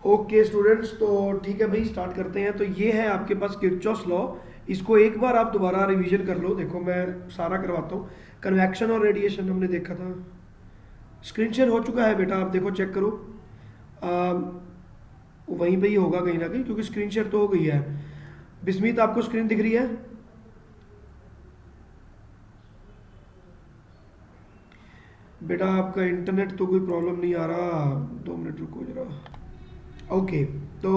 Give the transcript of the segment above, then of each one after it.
Okay students, तो ठीक है भाई, स्टार्ट करते हैं। तो ये है आपके पास किरचॉफ्स लॉ। इसको एक बार आप दोबारा रिवीजन कर लो। देखो मैं सारा करवाता हूँ। कन्वैक्शन और रेडिएशन हमने देखा था। स्क्रीन शेयर हो चुका है बेटा, आप देखो चेक करो। वहीं पे ही होगा कहीं ना कहीं, क्योंकि स्क्रीन शेयर तो हो गई है। बिस्मित, आपको स्क्रीन दिख रही है? बेटा आपका इंटरनेट तो कोई प्रॉब्लम नहीं आ रहा। 2 मिनट रुको जरा। ओके, तो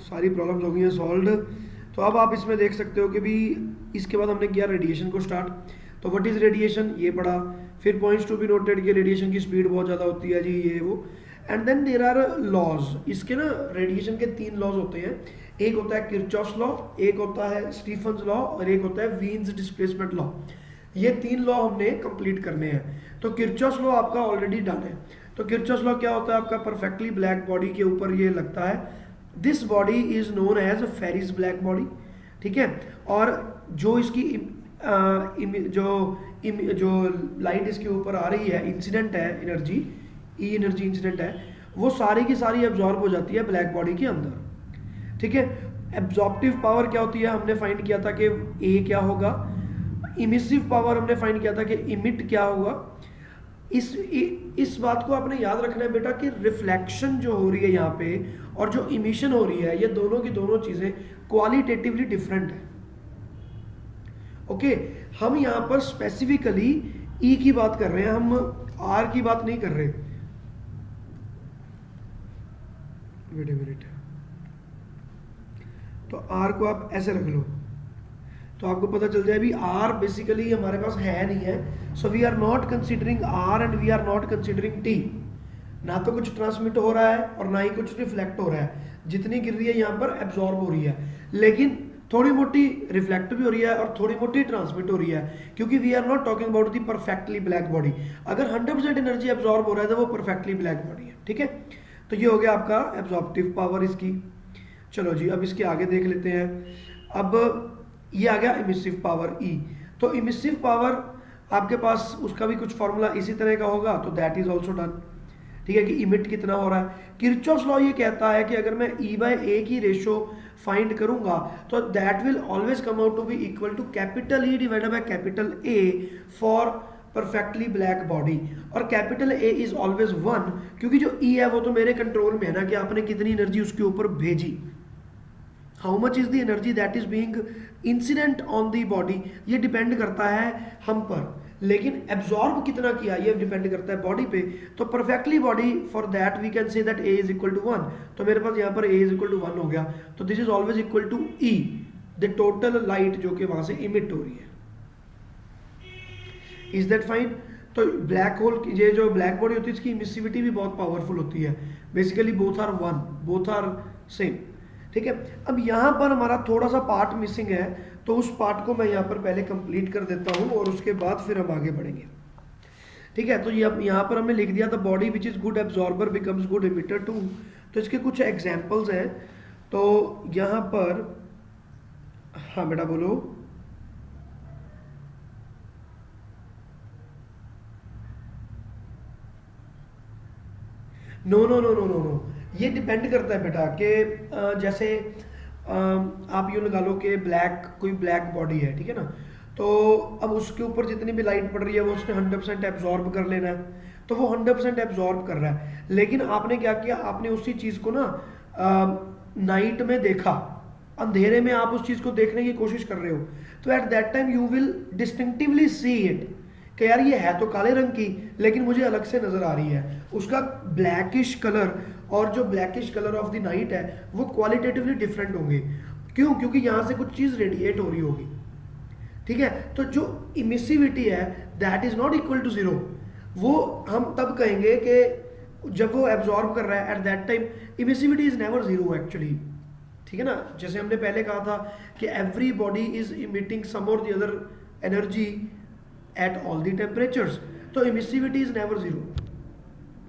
सारी प्रॉब्लम्स हो गई हैं सॉल्व। तो अब आप इसमें देख सकते हो कि भी इसके बाद हमने किया रेडिएशन को स्टार्ट। तो व्हाट इज़ रेडिएशन ये पढ़ा। फिर पॉइंट्स टू बी नोटेड कि रेडिएशन की स्पीड बहुत ज़्यादा होती है जी, ये वो। And then there are laws. इसके ना रेडिएशन के 3 लॉज होते हैं। एक होता है किरचॉफ्स लॉ, एक होता है स्टीफन्स लॉ, और एक होता है वीन्स डिस्प्लेसमेंट लॉ। ये 3 लॉ हमने कंप्लीट करने हैं। तो किरचॉफ्स लॉ आपका ऑलरेडी डन है। तो किरचॉफ्स लॉ क्या होता है आपका? परफेक्टली ब्लैक बॉडी के ऊपर ये लगता है। This body is known as Ferry's black body, ठीक है। और जो इसकी जो लाइट इसके ऊपर आ रही है, इंसिडेंट है एनर्जी, ई एनर्जी इंसिडेंट है, वो सारी की सारी एब्जॉर्ब हो जाती है ब्लैक बॉडी के अंदर, ठीक है। एब्जॉर्प्टिव पावर क्या होती है हमने फाइंड किया था कि ए क्या होगा। इमिसिव पावर हमने फाइंड किया था कि इमिट क्या होगा। इस बात को आपने याद रखना है बेटा कि रिफ्लेक्शन जो हो रही है यहाँ पे और जो इमिशन हो रही है, ये दोनों की दोनों चीजें क्वालिटेटिवली डिफरेंट है। ओके, हम यहाँ पर स्पेसिफिकली ई की बात कर रहे हैं, हम आर की बात नहीं कर रहे। Wait a minute. तो आर को आप ऐसे रख लो तो आपको पता चल जाए भी आर बेसिकली हमारे पास है नहीं है। So we are not considering R and we are not considering T. ना तो कुछ ट्रांसमिट हो रहा है और ना ही कुछ रिफ्लेक्ट हो रहा है। जितनी गिर रही है यहाँ पर एब्जॉर्ब हो रही है, लेकिन थोड़ी मोटी रिफ्लेक्ट भी हो रही है और थोड़ी मोटी ट्रांसमिट हो रही है, क्योंकि we are not talking about the perfectly black body. अगर 100% एनर्जी एब्जॉर्ब हो रहा है तो वो परफेक्टली ब्लैक बॉडी है, ठीक है। तो ये हो गया आपका एब्जॉर्प्टिव पावर इसकी। चलो जी, अब इसके आगे देख लेते हैं। अब ये आ गया इमिसिव पावर ई। तो इमिसिव पावर आपके पास उसका भी कुछ फॉर्मूला इसी तरह का होगा, तो दैट इज ऑल्सो डन, ठीक है, कि इमिट कितना हो रहा है। किरचॉफ्स लॉ ये कहता है कि अगर मैं ई बाय ए की रेशो फाइंड करूंगा तो that will always come out to be equal to capital E divided by capital A for perfectly black body. और कैपिटल ए इज ऑलवेज 1, क्योंकि जो ई है वो तो मेरे कंट्रोल में है ना, कि आपने कितनी एनर्जी उसके ऊपर भेजी। How much is the energy that is being incident on the body, ये डिपेंड करता है हम पर। लेकिन एब्जॉर्ब कितना किया ये डिपेंड करता है बॉडी पे। तो perfectly body, for that we can say that A is equal to 1। तो मेरे पास यहाँ पर ए इज इक्वल टू 1 हो गया। तो this is always equal to E, the total light जो कि वहां से इमिट हो रही है। Is that fine? तो ब्लैक होल की ये जो ब्लैक बॉडी होती है इसकी इमिसिविटी भी बहुत पावरफुल होती है। Basically both are one, both are same, ठीक है। अब यहाँ पर हमारा थोड़ा सा पार्ट मिसिंग है, तो उस पार्ट को मैं यहाँ पर पहले कंप्लीट कर देता हूँ और उसके बाद फिर हम आगे बढ़ेंगे, ठीक है। तो ये यहाँ पर हमने लिख दिया, the body which is good absorber becomes good emitter too. तो इसके कुछ एग्जाम्पल्स हैं। तो यहाँ पर, हाँ बेटा बोलो। No no no no no no, ये डिपेंड करता है बेटा कि जैसे आप यूँ लगा लो कि कोई ब्लैक बॉडी है, ठीक है ना। तो अब उसके ऊपर जितनी भी लाइट पड़ रही है वो उसने 100% एब्जॉर्ब कर लेना है, तो वो 100% एब्जॉर्ब कर रहा है। लेकिन आपने क्या किया, आपने उसी चीज़ को ना नाइट में देखा, अंधेरे में आप उस चीज़ को देखने की कोशिश कर रहे हो, तो at that time you will distinctively see it कि यार ये है तो काले रंग की, लेकिन मुझे अलग से नजर आ रही है। उसका ब्लैकिश कलर और जो blackish colour of the night है वो क्वालिटेटिवली डिफरेंट होंगे। क्यों? क्योंकि यहाँ से कुछ चीज़ रेडिएट हो रही होगी, ठीक है। तो जो इमिसिविटी है that is not equal to 0। वो हम तब कहेंगे कि जब वो एब्जॉर्ब कर रहा है, at that time emissivity is never 0 actually, ठीक है ना। जैसे हमने पहले कहा था कि एवरी बॉडी इज इमिटिंग सम और the other energy at all the temperatures, तो emissivity is never 0.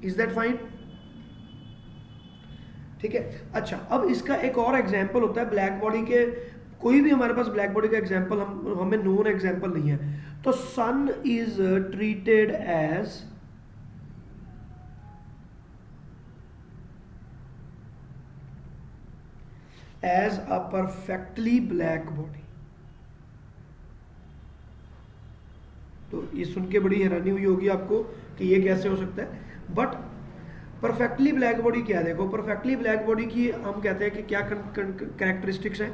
is that fine? ठीक है। अच्छा, अब इसका एक और एग्जांपल होता है ब्लैक बॉडी के। कोई भी हमारे पास ब्लैक बॉडी का एग्जांपल हमें नोन एग्जांपल नहीं है। तो sun is treated as, as a perfectly black body. तो ये सुन के बड़ी हैरानी हुई होगी आपको कि ये कैसे हो सकता है, बट परफेक्टली ब्लैक बॉडी क्या है? देखो, परफेक्टली ब्लैक बॉडी की हम कहते हैं कि क्या कैरेक्टरिस्टिक्स है?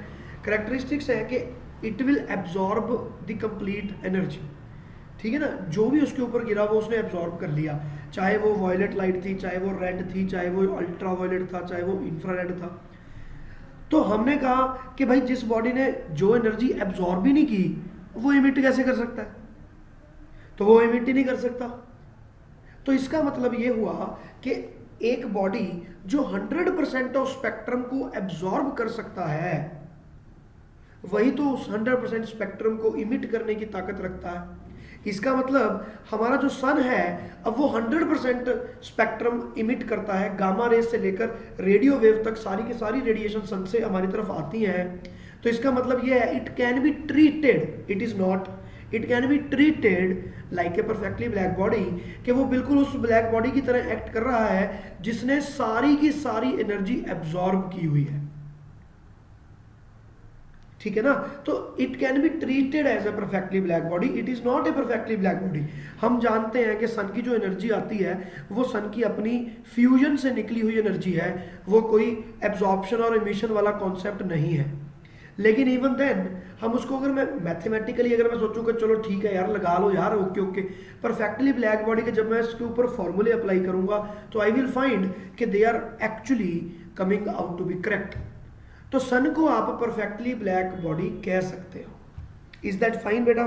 कैरेक्टरिस्टिक्स है कि it will absorb the complete energy. ठीक है ना, जो भी उसके ऊपर गिरा वो उसने एब्जॉर्ब कर लिया, चाहे वो वॉयलेट लाइट थी, चाहे वो रेड थी, चाहे वो अल्ट्रा वॉयलेट था, चाहे वो इंफ्रारेड था। तो हमने कहा कि भाई जिस बॉडी ने जो एनर्जी एब्जॉर्ब ही नहीं की वो इमिट कैसे कर सकता है? तो वो इमिट ही नहीं कर सकता। तो इसका मतलब ये हुआ कि एक बॉडी जो 100% ऑफ स्पेक्ट्रम को एब्जॉर्ब कर सकता है वही तो उस 100% स्पेक्ट्रम को इमिट करने की ताकत रखता है। इसका मतलब हमारा जो सन है अब वो 100% स्पेक्ट्रम इमिट करता है, गामा रेज से लेकर रेडियो वेव तक सारी की सारी रेडिएशन सन से हमारी तरफ आती हैं। तो इसका मतलब ये है it can be treated, it is not, it can be treated like a perfectly black body, कि वो बिल्कुल उस ब्लैक बॉडी की तरह एक्ट कर रहा है जिसने सारी की सारी एनर्जी एब्जॉर्ब की हुई है। ठीक है ना, तो it can be treated as a perfectly black body, it is not a perfectly black body. हम जानते हैं कि सन की जो एनर्जी आती है वो सन की अपनी फ्यूजन से निकली हुई एनर्जी है, वो कोई एब्जॉर्प्शन और इमिशन वाला कॉन्सेप्ट नहीं है। लेकिन इवन देन हम उसको अगर मैं मैथमेटिकली अगर मैं सोचूं कि चलो ठीक है यार लगा लो यार, okay okay, perfectly black body के जब मैं इसके ऊपर फॉर्मूले अप्लाई करूंगा तो आई विल फाइंड कि they are actually coming out to be correct. तो सन को आप परफेक्टली ब्लैक बॉडी कह सकते हो। इज दैट फाइन बेटा?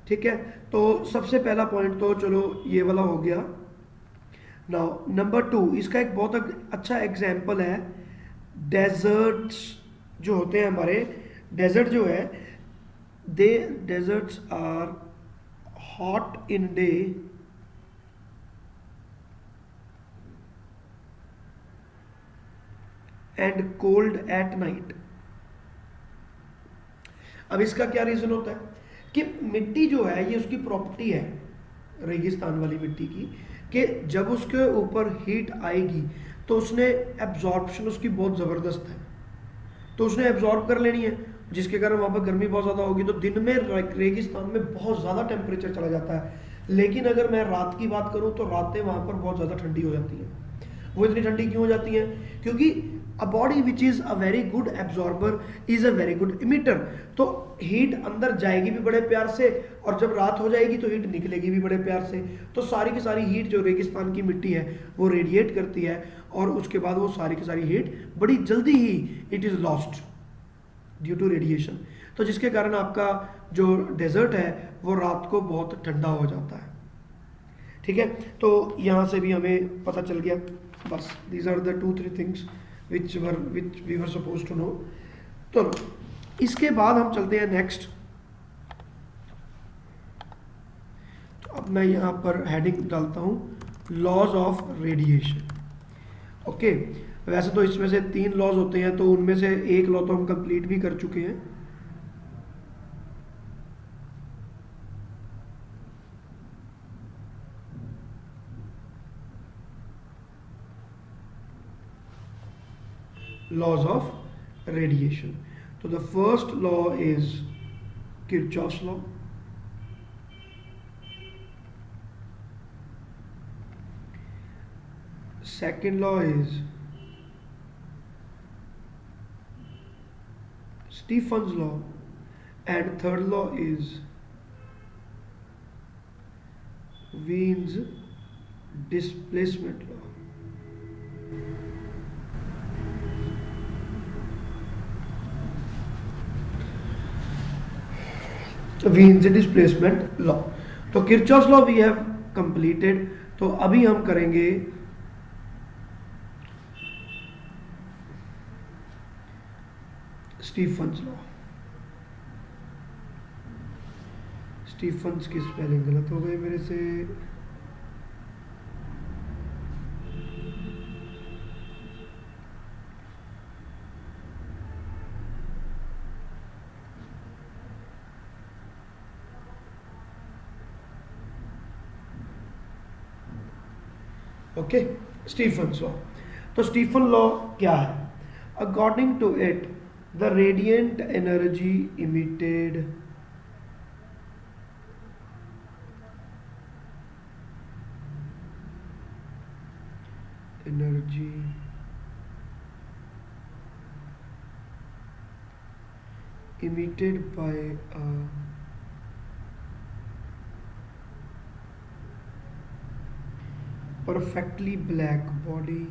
ठीक है, तो सबसे पहला पॉइंट तो चलो ये वाला हो गया। नाउ नंबर 2, इसका एक बहुत अच्छा एग्जाम्पल है डेजर्ट्स जो होते हैं हमारे। डेजर्ट जो है they deserts are hot in day and cold at night. अब इसका क्या रीजन होता है कि मिट्टी जो है ये उसकी प्रॉपर्टी है रेगिस्तान वाली मिट्टी की कि जब उसके ऊपर हीट आएगी तो उसने एब्जॉर्प्शन उसकी बहुत ज़बरदस्त है, तो उसने एब्जॉर्ब कर लेनी है, जिसके कारण वहाँ पर गर्मी बहुत ज़्यादा होगी। तो दिन में रेगिस्तान में बहुत ज़्यादा टेम्परेचर चला जाता है, लेकिन अगर मैं रात की बात करूँ तो रातें वहाँ पर बहुत ज़्यादा ठंडी हो जाती हैं। वो इतनी ठंडी क्यों हो जाती हैं? क्योंकि a body which is a very good absorber is a very good emitter. तो हीट अंदर जाएगी भी बड़े प्यार से और जब रात हो जाएगी तो हीट निकलेगी भी बड़े प्यार से। तो सारी की सारी हीट जो रेगिस्तान की मिट्टी है वो रेडिएट करती है और उसके बाद वो सारी की सारी हीट बड़ी जल्दी ही it is lost due to radiation. तो जिसके कारण आपका जो डेजर्ट है वो रात को बहुत ठंडा हो जाता है। ठीक है, तो यहाँ से भी हमें पता चल गया। बस these are the 2-3 things which we were suppose to know. तो इसके बाद हम चलते हैं नेक्स्ट। तो अब मैं यहाँ पर हेडिंग डालता हूँ लॉज ऑफ रेडिएशन। ओके, वैसे तो इसमें से 3 लॉज होते हैं, तो उनमें से एक लॉ तो हम कंप्लीट भी कर चुके हैं। laws of radiation. So the first law is Kirchhoff's law. Second law is Stephen's law, and third law is Wien's displacement law. Wien's displacement law. तो Kirchhoff's law we have completed. तो अभी हम करेंगे Stefan's law. Stefan's की spelling गलत हो गई मेरे से। Okay, Stephen's law. तो स्टीफन लॉ क्या है? According to it the radiant energy emitted by a perfectly black body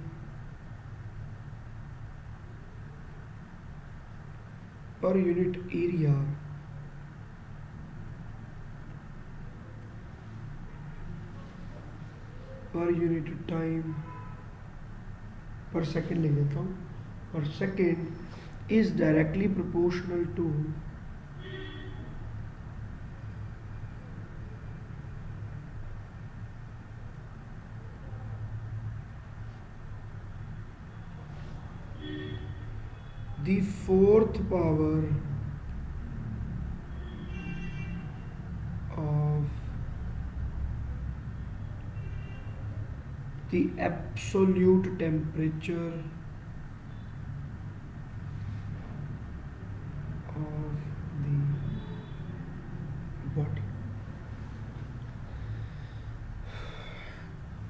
per unit area per unit time per second लिख देता हूँ, per second is directly proportional to the fourth power of the absolute temperature of the body.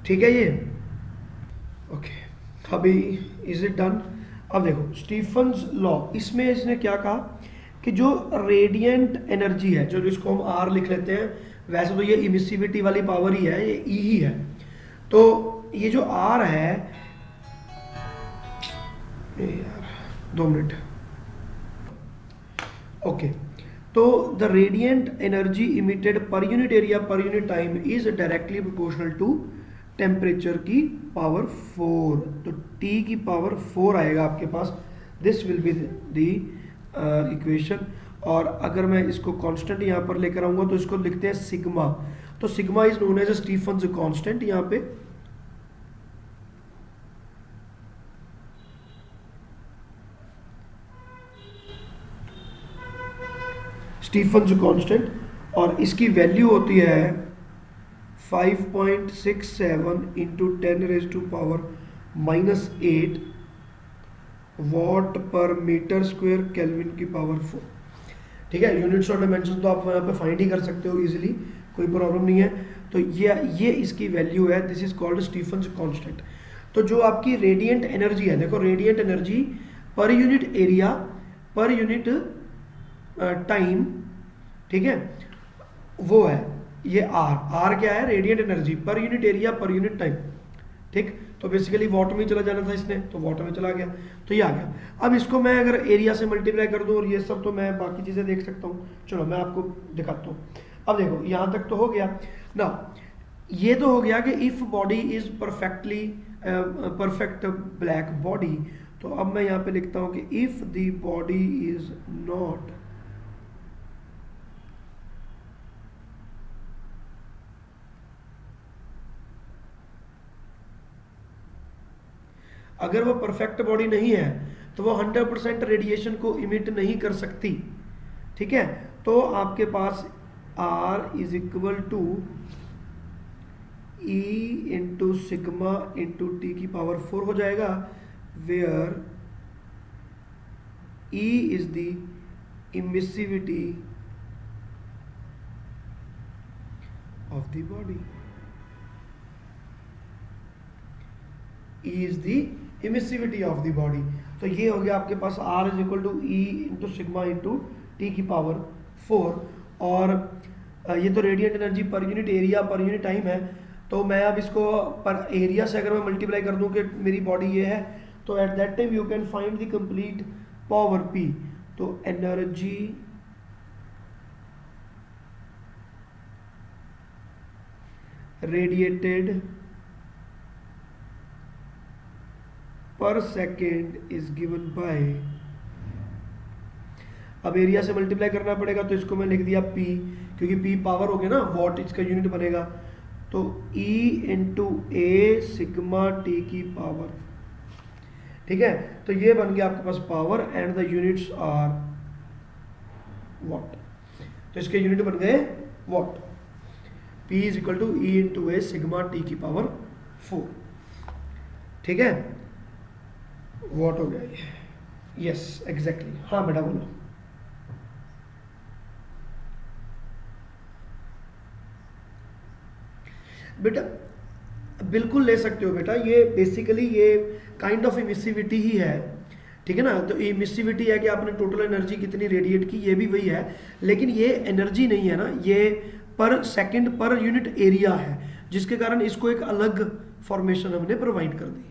ठीक है ये okay. अभी is it done? अब देखो Stephen's law, इसमें इसने क्या कहा कि जो रेडिएंट एनर्जी है, जो इसको हम आर लिख लेते हैं, वैसे तो ये इमिसिविटी वाली पावर ही है, ये ई ही है. तो ये जो आर है, यार 2 मिनट. ओके, तो द रेडिएंट एनर्जी इमिटेड पर यूनिट एरिया पर unit time is directly proportional to temperature की पावर 4. तो T की पावर 4 आएगा आपके पास. This will be the equation. और अगर मैं इसको कांस्टेंट यहाँ पर लेकर आऊँगा तो इसको लिखते हैं सिग्मा. तो sigma is known as a Stefan's constant. यहाँ पे स्टीफन्स कांस्टेंट, और इसकी वैल्यू होती है 5.67 इंटू 10⁻⁻8 वॉट पर मीटर स्क्वायर केल्विन की पावर 4. ठीक है, यूनिट्स और डायमेंशन तो आप यहाँ पे फाइंड ही कर सकते हो इजीली, कोई प्रॉब्लम नहीं है. तो ये इसकी वैल्यू है. This is called Stefan's constant. तो जो आपकी रेडिएंट एनर्जी है, देखो radiant energy per unit area पर यूनिट टाइम, ठीक है, वो है ये आर क्या है? Radiant energy per unit area पर यूनिट टाइम. ठीक, तो बेसिकली वॉट में चला जाना था इसने, तो वॉट में चला गया, तो ये आ गया. अब इसको मैं अगर एरिया से मल्टीप्लाई कर दूं और ये सब, तो मैं बाकी चीज़ें देख सकता हूँ. चलो मैं आपको दिखाता हूँ. अब देखो यहाँ तक तो हो गया ना. ये तो हो गया कि if body is perfect black body. तो अब मैं यहाँ पे लिखता हूँ कि if the body is not अगर वो परफेक्ट बॉडी नहीं है तो वो 100% रेडिएशन को इमिट नहीं कर सकती. ठीक है, तो आपके पास R is equal to E into sigma into T की पावर 4 हो जाएगा, where E is the emissivity of the body. E is the emissivity of the body. तो ये हो गया आपके पास R is equal to E into sigma into T की पावर 4. और ये तो radiant energy per unit area पर यूनिट टाइम है. तो मैं अब इसको पर एरिया से अगर मैं मल्टीप्लाई कर दूं कि मेरी बॉडी ये है, तो at that time you can find the complete power P. तो एनर्जी रेडिएटेड पर सेकेंड इज गिवन बाय, अब एरिया से मल्टीप्लाई करना पड़ेगा, तो इसको मैं लिख दिया P, क्योंकि P पावर हो गया ना, वॉट इसका यूनिट बनेगा. तो E into A sigma T की पावर. ठीक है, तो ये बन गया आपके पास power and the units are watt. तो इसके यूनिट बन गए watt. P is equal to E into A sigma T की पावर 4. ठीक है, वॉट हो गया ये, यस एग्जैक्टली, हाँ बेटा बोलो। बेटा बिल्कुल ले सकते हो बेटा, ये बेसिकली ये काइंड ऑफ इमिसिविटी ही है, ठीक है ना। तो इमिसिविटी है कि आपने टोटल एनर्जी कितनी रेडिएट की, ये भी वही है, लेकिन ये एनर्जी नहीं है ना, ये पर सेकंड पर यूनिट एरिया है, जिसके कारण इसको एक अलग फॉर्मेशन हमने प्रोवाइड कर दी,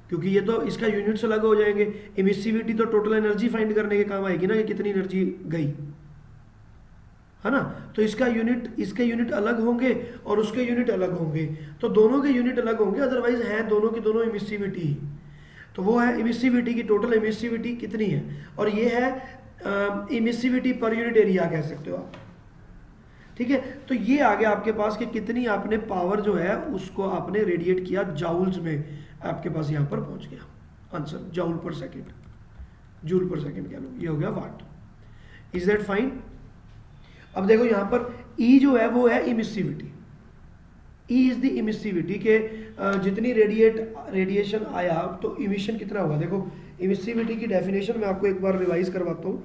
क्योंकि ये तो इसका यूनिट्स अलग हो जाएंगे। इमिसिविटी तो टोटल एनर्जी फाइंड करने के काम आएगी ना, कि कितनी एनर्जी गई, है ना। तो इसका यूनिट, इसके यूनिट अलग होंगे और उसके यूनिट अलग होंगे, तो दोनों के यूनिट अलग होंगे, अदरवाइज है दोनों की दोनों इमिसिविटी ही। तो वो है इमिसिविटी की टोटल इमिसिविटी कितनी है, और ये है इमिसिविटी पर यूनिट एरिया कह सकते हो आप, ठीक है। तो ये आ गया आपके पास कि कितनी आपने पावर जो है उसको आपने रेडिएट किया जाउल्स में, आपके पास यहाँ पर पहुंच गया आंसर, जाउल पर सेकेंड, जूल पर सेकेंड कह लो, ये हो गया वाट। Is that fine. अब देखो यहाँ पर E जो है वो है emissivity, E is the emissivity के जितनी रेडिएशन आया तो इमिशन कितना होगा। देखो इमिसिविटी की डेफिनेशन मैं आपको एक बार रिवाइज करवाता हूँ,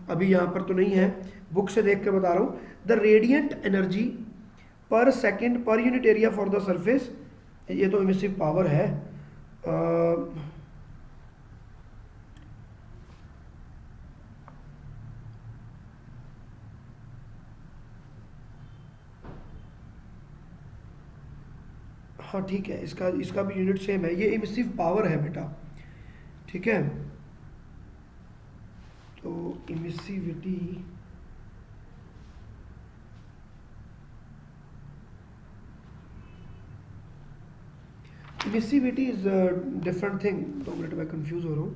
अभी यहाँ पर तो नहीं है, बुक से देख कर बता रहा हूँ। द रेडिएंट एनर्जी पर सेकेंड पर unit area for the surface, ये तो इमिसिव पावर है, हाँ ठीक है, इसका भी यूनिट सेम है, ये इमिसिव पावर है बेटा, ठीक है। तो emissivity is different thing. 2 minute में कंफ्यूज हो रहा हूँ,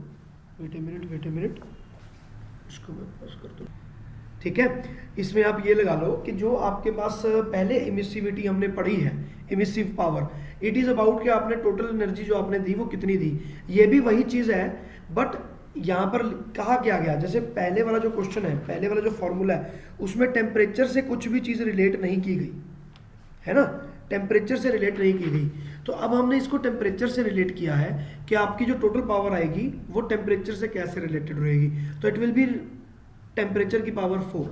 वेट ए मिनट, इसको मैं पॉज कर दूँ, ठीक है। इसमें आप ये लगा लो कि जो आपके पास पहले इमिसिविटी हमने पढ़ी है, emissive power, it is about कि आपने टोटल एनर्जी जो आपने दी वो कितनी दी, ये भी वही चीज़ है, बट यहाँ पर कहा क्या गया, जैसे पहले वाला जो क्वेश्चन है, पहले वाला जो फॉर्मूला है, उसमें टेम्परेचर से कुछ भी चीज़ रिलेट नहीं की गई है ना, टेम्परेचर से रिलेट नहीं की गई। तो अब हमने इसको टेम्परेचर से रिलेट किया है कि आपकी जो टोटल पावर आएगी वो टेम्परेचर से कैसे रिलेटेड रहेगी, तो इट विल बी टेम्परेचर की पावर 4।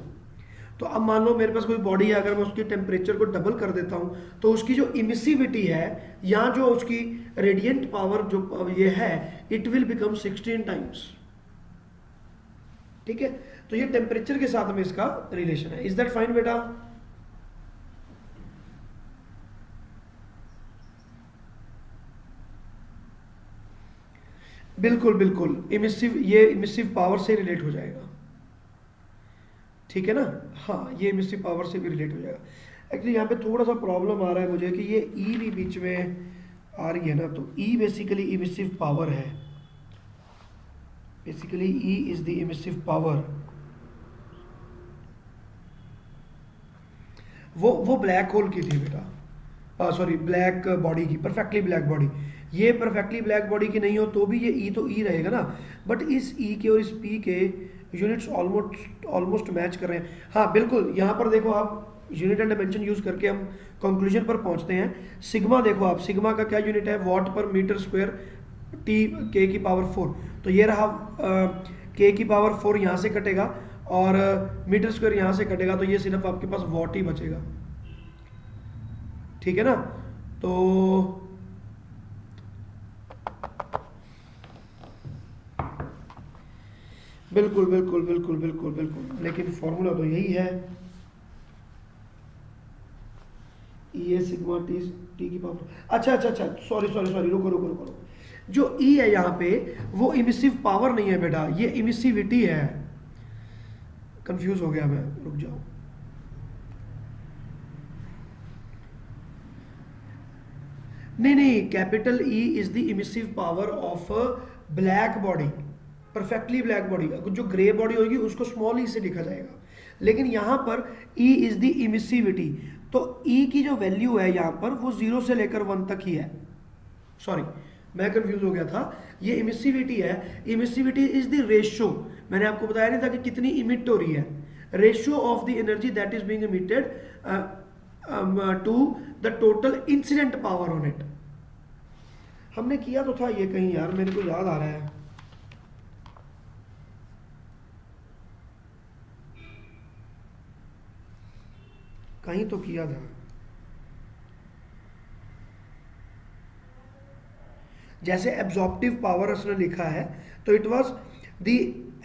तो अब मान लो मेरे पास कोई बॉडी है, अगर मैं उसकी टेम्परेचर को डबल कर देता हूँ तो उसकी जो इमिसिविटी है या जो उसकी रेडिएंट पावर जो ये है, इट विल बिकम 16 टाइम्स, ठीक है। तो ये टेम्परेचर के साथ में इसका रिलेशन है। इज दैट फाइन बेटा। बिल्कुल बिल्कुल, इमिसिव, ये इमिसिव पावर से रिलेट हो जाएगा, ठीक है ना। हाँ ये इमिसिव पावर से भी रिलेट हो जाएगा। एक्चुअली यहाँ पे थोड़ा सा प्रॉब्लम आ रहा है मुझे कि ये ई भी बीच में आ रही है ना, तो ई बेसिकली इमिसिव पावर है, basically E is the emissive power. वो ब्लैक होल की थी बेटा, सॉरी ब्लैक बॉडी की, परफेक्टली ब्लैक बॉडी। ये परफेक्टली ब्लैक बॉडी की नहीं हो तो भी ये ई तो ई रहेगा ना, बट इस ई के और इस पी के यूनिट्स ऑलमोस्ट मैच कर रहे हैं। हाँ बिल्कुल, यहाँ पर देखो आप यूनिट एंड डायमेंशन यूज करके हम कंक्लूजन पर पहुंचते हैं। सिग्मा देखो आप, सिग्मा का क्या यूनिट है, वॉट पर मीटर स्क्वायर टी के की पावर 4। तो ये रहा के की पावर 4 यहाँ से कटेगा और मीटर स्क्वायर यहाँ से कटेगा, तो ये सिर्फ आपके पास वॉट ही बचेगा, ठीक है ना। तो बिल्कुल बिल्कुल बिल्कुल बिल्कुल बिल्कुल, लेकिन फॉर्मूला तो यही है, E A sigma T T की पावर। अच्छा अच्छा अच्छा, सॉरी सॉरी सॉरी, रुको रुको रुको, जो ई है यहाँ पे वो इमिसिव पावर नहीं है बेटा, ये इमिसिविटी है। कंफ्यूज हो गया मैं, रुक जाओ। नहीं नहीं, capital E is the emissive power of black body, perfectly black body. जो ग्रे बॉडी होगी उसको स्मॉल ई से लिखा जाएगा, लेकिन यहाँ पर ई इज द इमिसिविटी। तो ई की जो वैल्यू है यहाँ पर वो 0 से लेकर 1 तक ही है, सॉरी मैं कंफ्यूज हो गया था। ये इमिसिविटी है, इमिसिविटी इज द रेशियो, मैंने आपको बताया नहीं था कि कितनी इमिट हो रही है, ratio of the energy that is being emitted to the total incident power on it. हमने किया तो था ये कहीं यार, मेरे को याद आ रहा है। कहीं तो किया था। जैसे एब्जॉर्प्टिव पावर उसने लिखा है, तो it was the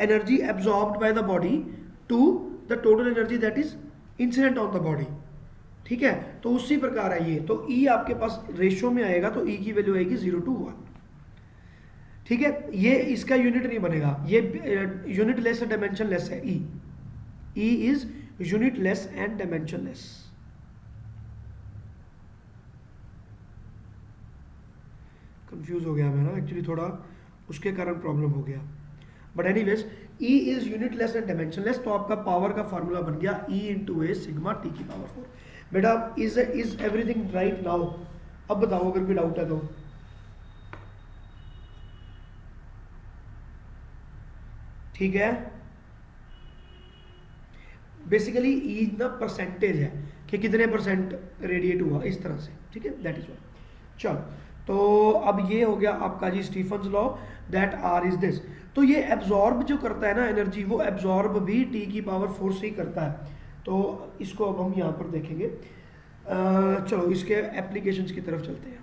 energy absorbed by the body to the total energy that is incident on the body. ठीक है, तो उसी प्रकार है ये। तो ई आपके पास रेशियो में आएगा, तो ई की वैल्यू आएगी 0 to 1। ठीक है, ये इसका यूनिट नहीं बनेगा, ये यूनिट लेस डायमेंशन लेस है। E is unit less and dimension less. Confuse हो गया मैं ना एक्चुअली, थोड़ा उसके कारण प्रॉब्लम हो गया। But anyways, E is unit less and dimension less, तो आपका पावर का फार्मूला बन गया E into A sigma T की पावर 4। बेटा इज एवरीथिंग राइट नाउ? अब बताओ अगर कोई डाउट है तो। ठीक है, बेसिकली ई ना परसेंटेज है कि कितने परसेंट रेडिएट हुआ, इस तरह से। ठीक है, दैट इज वाई। चलो, तो अब ये हो गया आपका जी Stefan's law, that are is this. तो ये एब्जॉर्ब जो करता है ना एनर्जी, वो एब्जॉर्ब भी टी की पावर 4 से ही करता है। तो इसको अब हम यहाँ पर देखेंगे। चलो इसके एप्लीकेशंस की तरफ चलते हैं।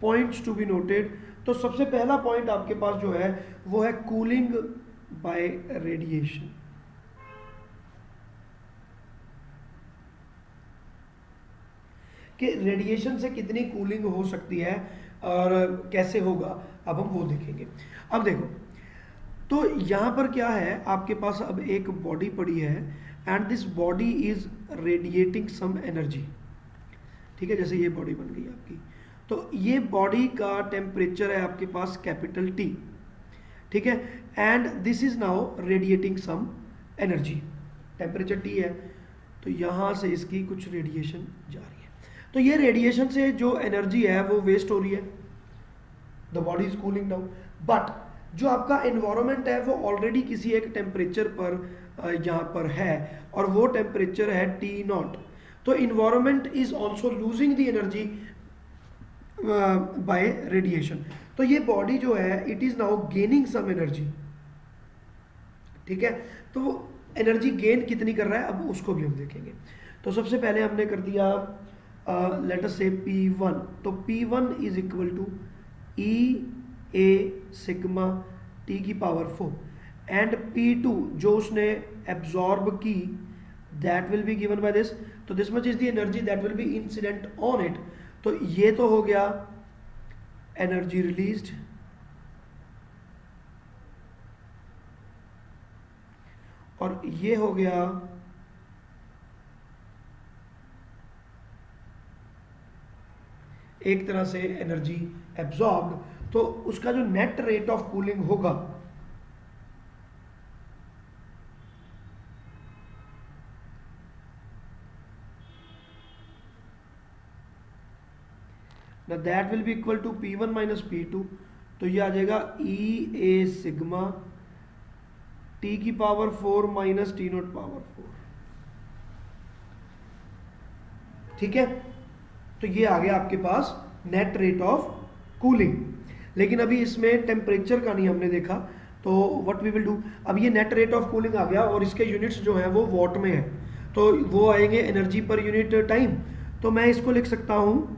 Points to be noted. तो सबसे पहला पॉइंट आपके पास जो है वो है कूलिंग बाय रेडिएशन। कि रेडिएशन से कितनी कूलिंग हो सकती है और कैसे होगा, अब हम वो देखेंगे। अब देखो, तो यहाँ पर क्या है आपके पास, अब एक बॉडी पड़ी है and this body is radiating some energy. ठीक है, जैसे ये बॉडी बन गई आपकी, तो ये बॉडी का टेम्परेचर है आपके पास कैपिटल टी। ठीक है, and this is now radiating some energy. Temperature T है, तो यहाँ से इसकी कुछ रेडिएशन जा रही है। तो ये रेडिएशन से जो एनर्जी है वो वेस्ट हो रही है, the body is cooling down. But जो आपका एनवायरनमेंट है वो ऑलरेडी किसी एक टेम्परेचर पर यहाँ पर है, और वो टेम्परेचर है T0। तो environment is also losing the energy by radiation. तो ये बॉडी जो है it is now gaining some energy. ठीक है, तो वो एनर्जी गेन कितनी कर रहा है, अब उसको भी हम देखेंगे। तो सबसे पहले हमने कर दिया लेट अस से P1। तो P1 is equal to E A sigma T की पावर 4 एंड P2 जो उसने एब्जॉर्ब की that will be given by this. तो this much is the energy that will be incident on it. तो ये तो हो गया एनर्जी रिलीज्ड, और ये हो गया एक तरह से एनर्जी एब्जॉर्ब्ड। तो उसका जो नेट रेट ऑफ कूलिंग होगा ना, that will be equal to P1 minus P2। तो ये आ जाएगा ई ए सिग्मा टी की पावर 4 माइनस T0 पावर 4। ठीक है, तो ये आ गया आपके पास नेट रेट ऑफ कूलिंग। लेकिन अभी इसमें टेम्परेचर का नहीं हमने देखा, तो व्हाट वी विल डू, अब ये नेट रेट ऑफ कूलिंग आ गया और इसके यूनिट्स जो है वो वॉट में है, तो वो आएंगे एनर्जी पर यूनिट टाइम। तो मैं इसको लिख सकता हूँ,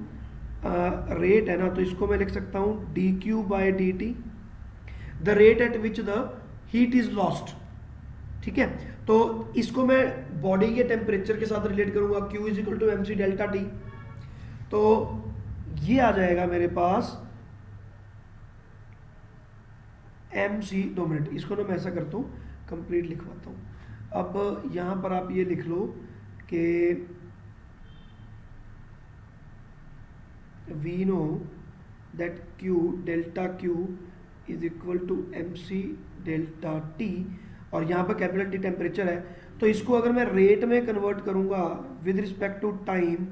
रेट है ना, तो इसको मैं लिख सकता हूँ D Q by D T, the rate at which the heat is lost. ठीक है, तो इसको मैं बॉडी के टेम्परेचर के साथ रिलेट करूंगा, Q is equal to M C delta T. तो ये आ जाएगा मेरे पास एम सी, 2 मिनट, इसको ना मैं ऐसा करता हूँ, कंप्लीट लिखवाता हूँ। अब यहाँ पर आप ये लिख लो कि we know that Q delta Q is equal to M C delta T, और यहाँ पर कैपिटल टी टेम्परेचर है। तो इसको अगर मैं रेट में कन्वर्ट करूँगा विद रिस्पेक्ट टू टाइम,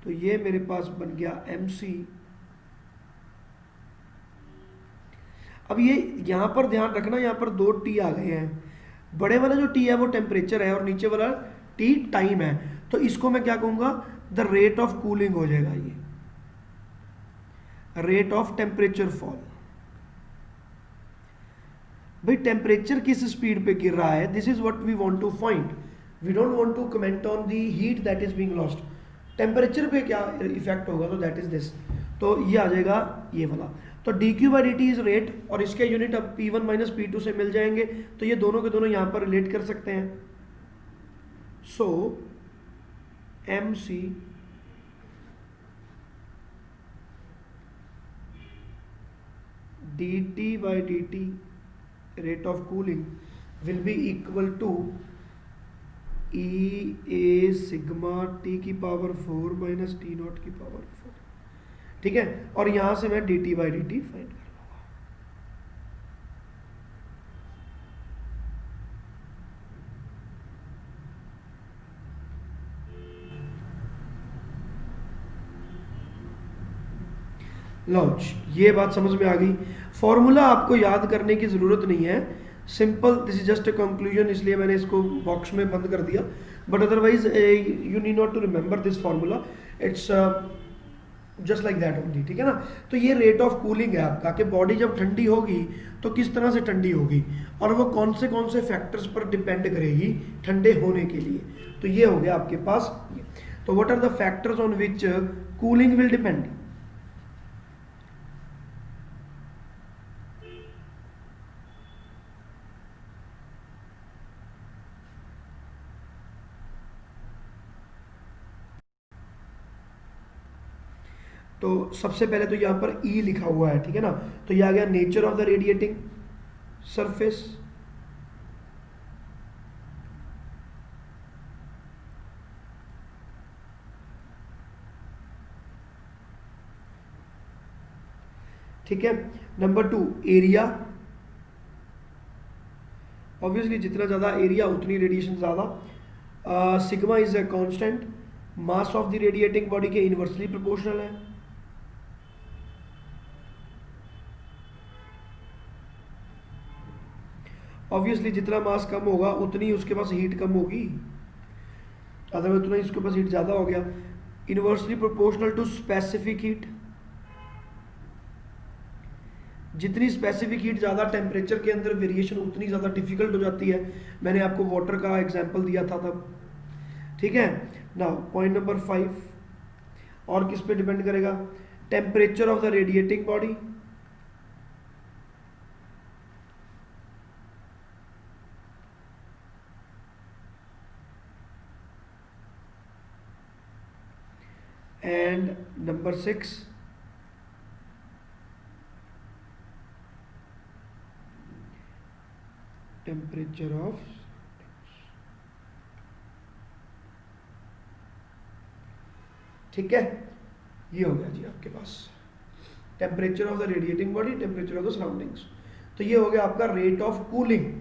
तो ये मेरे पास बन गया एम सी। अब ये यहाँ पर ध्यान रखना, यहाँ पर 2 टी आ गए हैं, बड़े वाला जो टी है वो टेम्परेचर है और नीचे वाला टी टाइम है, तो इसको मैं क्या कहूँगा, द रेट ऑफ कूलिंग हो जाएगा ये, रेट ऑफ टेम्परेचर फॉल। भाई टेम्परेचर किस स्पीड पे गिर रहा है, this is what we want to find. We don't want to comment on the heat that is being lost, temperature पे क्या इफेक्ट होगा, तो दैट इज दिस। तो ये आ जाएगा ये वाला। तो D Q by D T is rate, और इसके यूनिट अब P one minus P two से मिल जाएंगे, तो ये दोनों के दोनों यहाँ पर रिलेट कर सकते हैं। So M C D T by D T rate of cooling will be equal to E A sigma T की पावर 4 माइनस टी नॉट की पावर 4, ठीक है। और यहां से मैं D T by D T find कर लूंगा। लो ये बात समझ में आ गई। फॉर्मूला आपको याद करने की ज़रूरत नहीं है, simple, this is just a conclusion, इसलिए मैंने इसको बॉक्स में बंद कर दिया, but otherwise you need not to remember this formula, it's just like that only, ठीक है ना। तो ये रेट ऑफ कूलिंग है आपका, कि बॉडी जब ठंडी होगी तो किस तरह से ठंडी होगी, और वो कौन से फैक्टर्स पर डिपेंड करेगी ठंडे होने के लिए। तो ये हो गया आपके पास ये। तो what are the factors on which cooling will depend. तो सबसे पहले तो यहाँ पर ई लिखा हुआ है, ठीक है ना, तो ये आ गया nature of the radiating surface, ठीक है। नंबर 2 एरिया, ऑब्वियसली जितना ज़्यादा एरिया उतनी रेडिएशन ज़्यादा। Sigma is a constant, mass of the radiating body के इनवर्सली प्रोपोर्शनल है। ऑब्वियसली जितना मास कम होगा उतनी उसके पास हीट कम होगी, अदरवाइज उतना इसके पास हीट ज़्यादा हो गया। Inversely proportional to specific heat, जितनी स्पेसिफिक हीट ज़्यादा टेम्परेचर के अंदर वेरिएशन उतनी ज़्यादा डिफिकल्ट हो जाती है। मैंने आपको वाटर का एग्जांपल दिया था तब, ठीक है ना। पॉइंट नंबर 5, और किस पे डिपेंड करेगा, temperature of the radiating body, and number 6 temperature of, ठीक है। ये हो गया जी आपके पास temperature of the radiating body, temperature of the surroundings. तो ये हो गया आपका रेट ऑफ कूलिंग।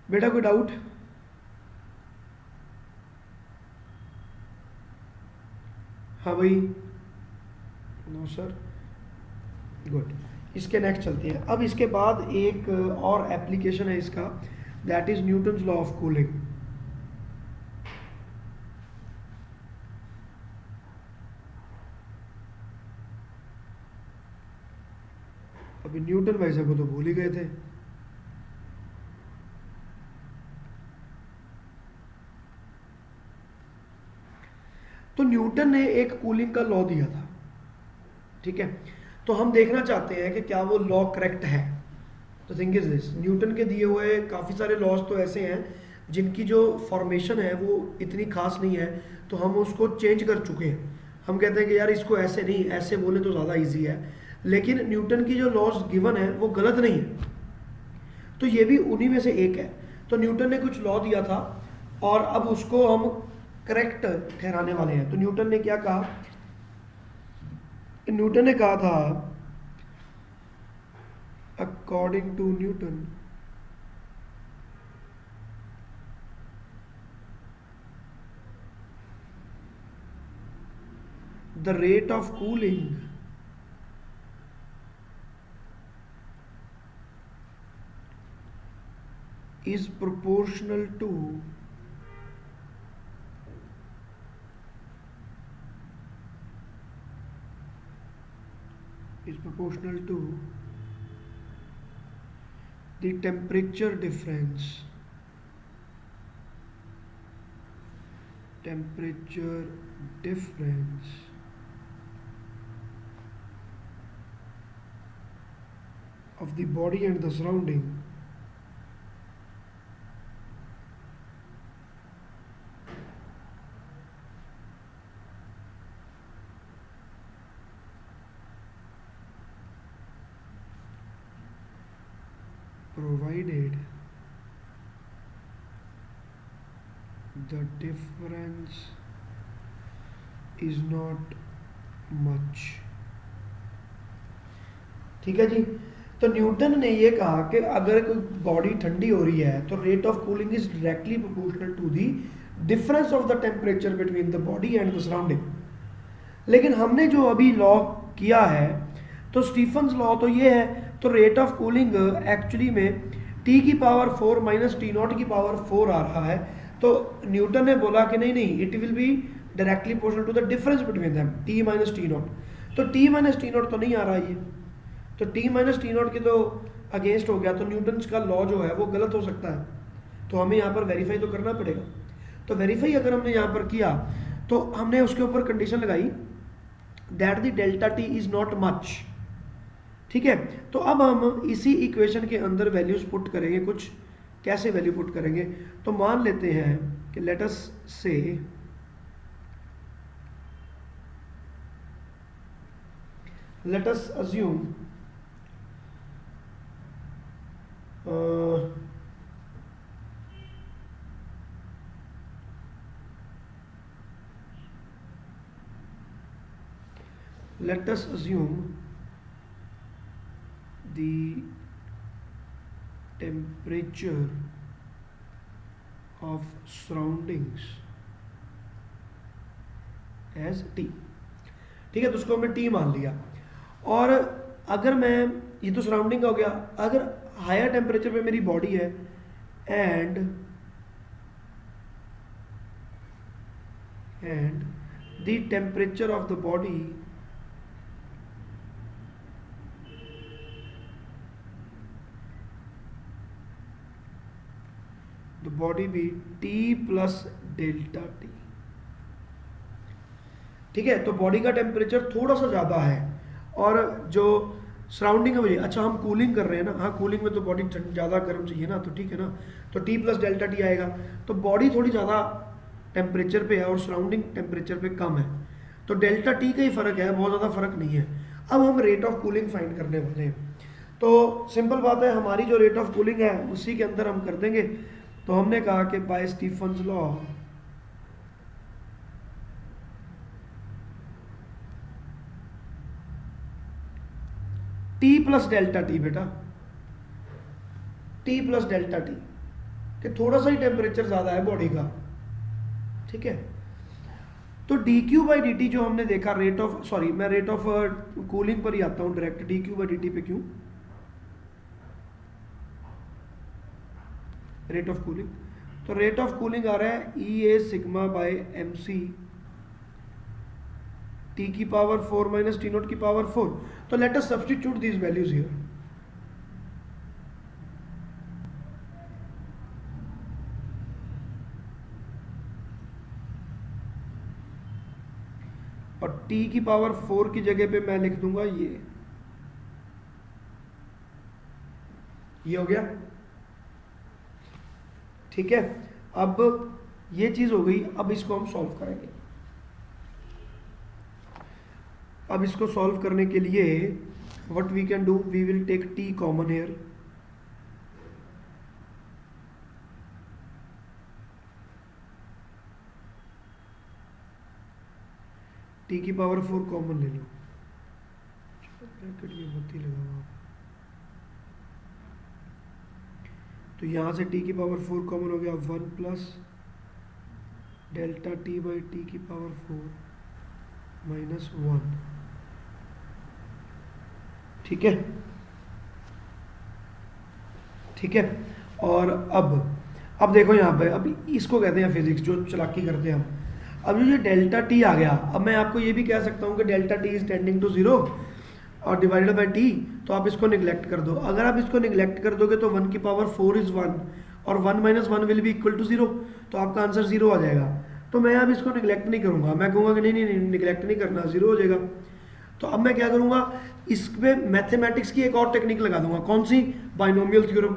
बेटा कोई डाउट? हाँ भाई, नो सर, गुड। इसके नेक्स्ट चलते हैं। अब इसके बाद एक और एप्लीकेशन है इसका, that is Newton's law of cooling. अभी न्यूटन भाई साहब को तो भूल ही गए थे। तो न्यूटन ने एक कूलिंग का लॉ दिया था, ठीक है। तो हम देखना चाहते हैं कि क्या वो लॉ करेक्ट है। तो थिंग इज दिस, न्यूटन के दिए हुए काफ़ी सारे लॉज तो ऐसे हैं जिनकी जो फॉर्मेशन है वो इतनी खास नहीं है, तो हम उसको चेंज कर चुके हैं। हम कहते हैं कि यार इसको ऐसे नहीं, ऐसे बोले तो ज़्यादा ईजी है, लेकिन न्यूटन की जो लॉज गिवन है वो गलत नहीं है। तो ये भी उन्हीं में से एक है। तो न्यूटन ने कुछ लॉ दिया था और अब उसको हम करेक्ट ठहराने वाले हैं। तो न्यूटन ने क्या कहा, न्यूटन ने कहा था, according to Newton the rate of cooling is proportional to the temperature difference of the body and the surrounding provided the difference is not much। ठीक है जी। तो न्यूटन ने ये कहा कि अगर कोई बॉडी ठंडी हो रही है तो rate of cooling is directly proportional to the difference of the temperature between the body and the surrounding. लेकिन हमने जो अभी लॉ किया है तो स्टीफन्स लॉ तो ये है, तो रेट ऑफ कूलिंग एक्चुअली में टी की पावर 4 माइनस टी नॉट की पावर 4 आ रहा है। तो न्यूटन ने बोला कि नहीं, it will be directly proportional to the difference between them, T minus T naught. तो टी माइनस टी नॉट तो नहीं आ रहा ये, तो टी माइनस टी नॉट के तो अगेंस्ट हो गया, तो न्यूटन का लॉ जो है वो गलत हो सकता है। तो हमें यहाँ पर वेरीफाई तो करना पड़ेगा। तो वेरीफाई अगर हमने यहाँ पर किया तो हमने उसके ऊपर कंडीशन लगाई that the delta T is not much. ठीक है, तो अब हम इसी इक्वेशन के अंदर वैल्यूज पुट करेंगे। कुछ कैसे वैल्यू पुट करेंगे, तो मान लेते हैं कि लेट अस से let us assume the temperature of surroundings as T। ठीक है, तो उसको हमने T मान लिया। और अगर मैं, ये तो सराउंडिंग का हो गया, अगर हायर टेम्परेचर पे मेरी बॉडी है and the temperature of the body भी T प्लस डेल्टा टी। ठीक है, तो बॉडी का टेम्परेचर थोड़ा सा ज़्यादा है और जो सराउंडिंग है मुझे, अच्छा हम कूलिंग कर रहे हैं ना, हाँ कूलिंग में तो बॉडी ज़्यादा गर्म चाहिए ना, तो ठीक है ना, तो टी प्लस डेल्टा टी आएगा। तो बॉडी थोड़ी ज़्यादा टेम्परेचर पे है और सराउंडिंग टेम्परेचर पे कम है, तो डेल्टा टी का ही फ़र्क है, बहुत ज़्यादा फ़र्क नहीं है। अब हम रेट ऑफ कूलिंग फाइंड करने वाले हैं। तो सिंपल बात है, हमारी जो रेट ऑफ कूलिंग है उसी के अंदर हम कर देंगे। तो हमने कहा कि by Stefan's law T plus delta T, बेटा टी प्लस डेल्टा टी, कि थोड़ा सा ही टेम्परेचर ज़्यादा है बॉडी का। ठीक है, तो D Q by D T जो हमने देखा रेट ऑफ, सॉरी मैं रेट ऑफ कूलिंग पर ही आता हूँ direct, D Q by D T पे क्यों, रेट ऑफ कूलिंग, तो रेट ऑफ कूलिंग आ रहा है E A sigma by M C T की पावर 4 माइनस टी नॉट की पावर 4। तो let us substitute these values here. और t की पावर 4 की जगह पे मैं लिख दूंगा ये हो गया। ठीक है, अब ये चीज हो गई, अब इसको हम सॉल्व करेंगे। अब इसको सॉल्व करने के लिए what we can do, we will take t common here, t की पावर 4 कॉमन ले लो, ब्रैकेट में बत्ती लगाओ आप। तो यहां से t की पावर 4 कॉमन हो गया, 1 plus delta T by T की पावर 4 माइनस 1। ठीक है, ठीक है। और अब देखो यहाँ पे, अब इसको कहते हैं फिजिक्स, जो चालाकी करते हैं हम। अब ये डेल्टा टी आ गया, अब मैं आपको ये भी कह सकता हूँ कि delta T is tending to zero और डिवाइडेड बाई टी, तो आप इसको निगलेक्ट कर दो। अगर आप इसको निगलेक्ट कर दोगे तो 1 की पावर 4 इज 1 और 1 minus 1 will be equal to zero, तो आपका आंसर जीरो आ जाएगा। तो मैं अब इसको निगलेक्ट नहीं करूँगा, मैं कहूँगा कि नहीं नहीं नहीं निगलेक्ट नहीं करना, जीरो हो जाएगा। तो अब मैं क्या करूँगा, इस पे मैथमेटिक्स की एक और टेक्निक लगा दूंगा। कौन सी? Binomial theorem.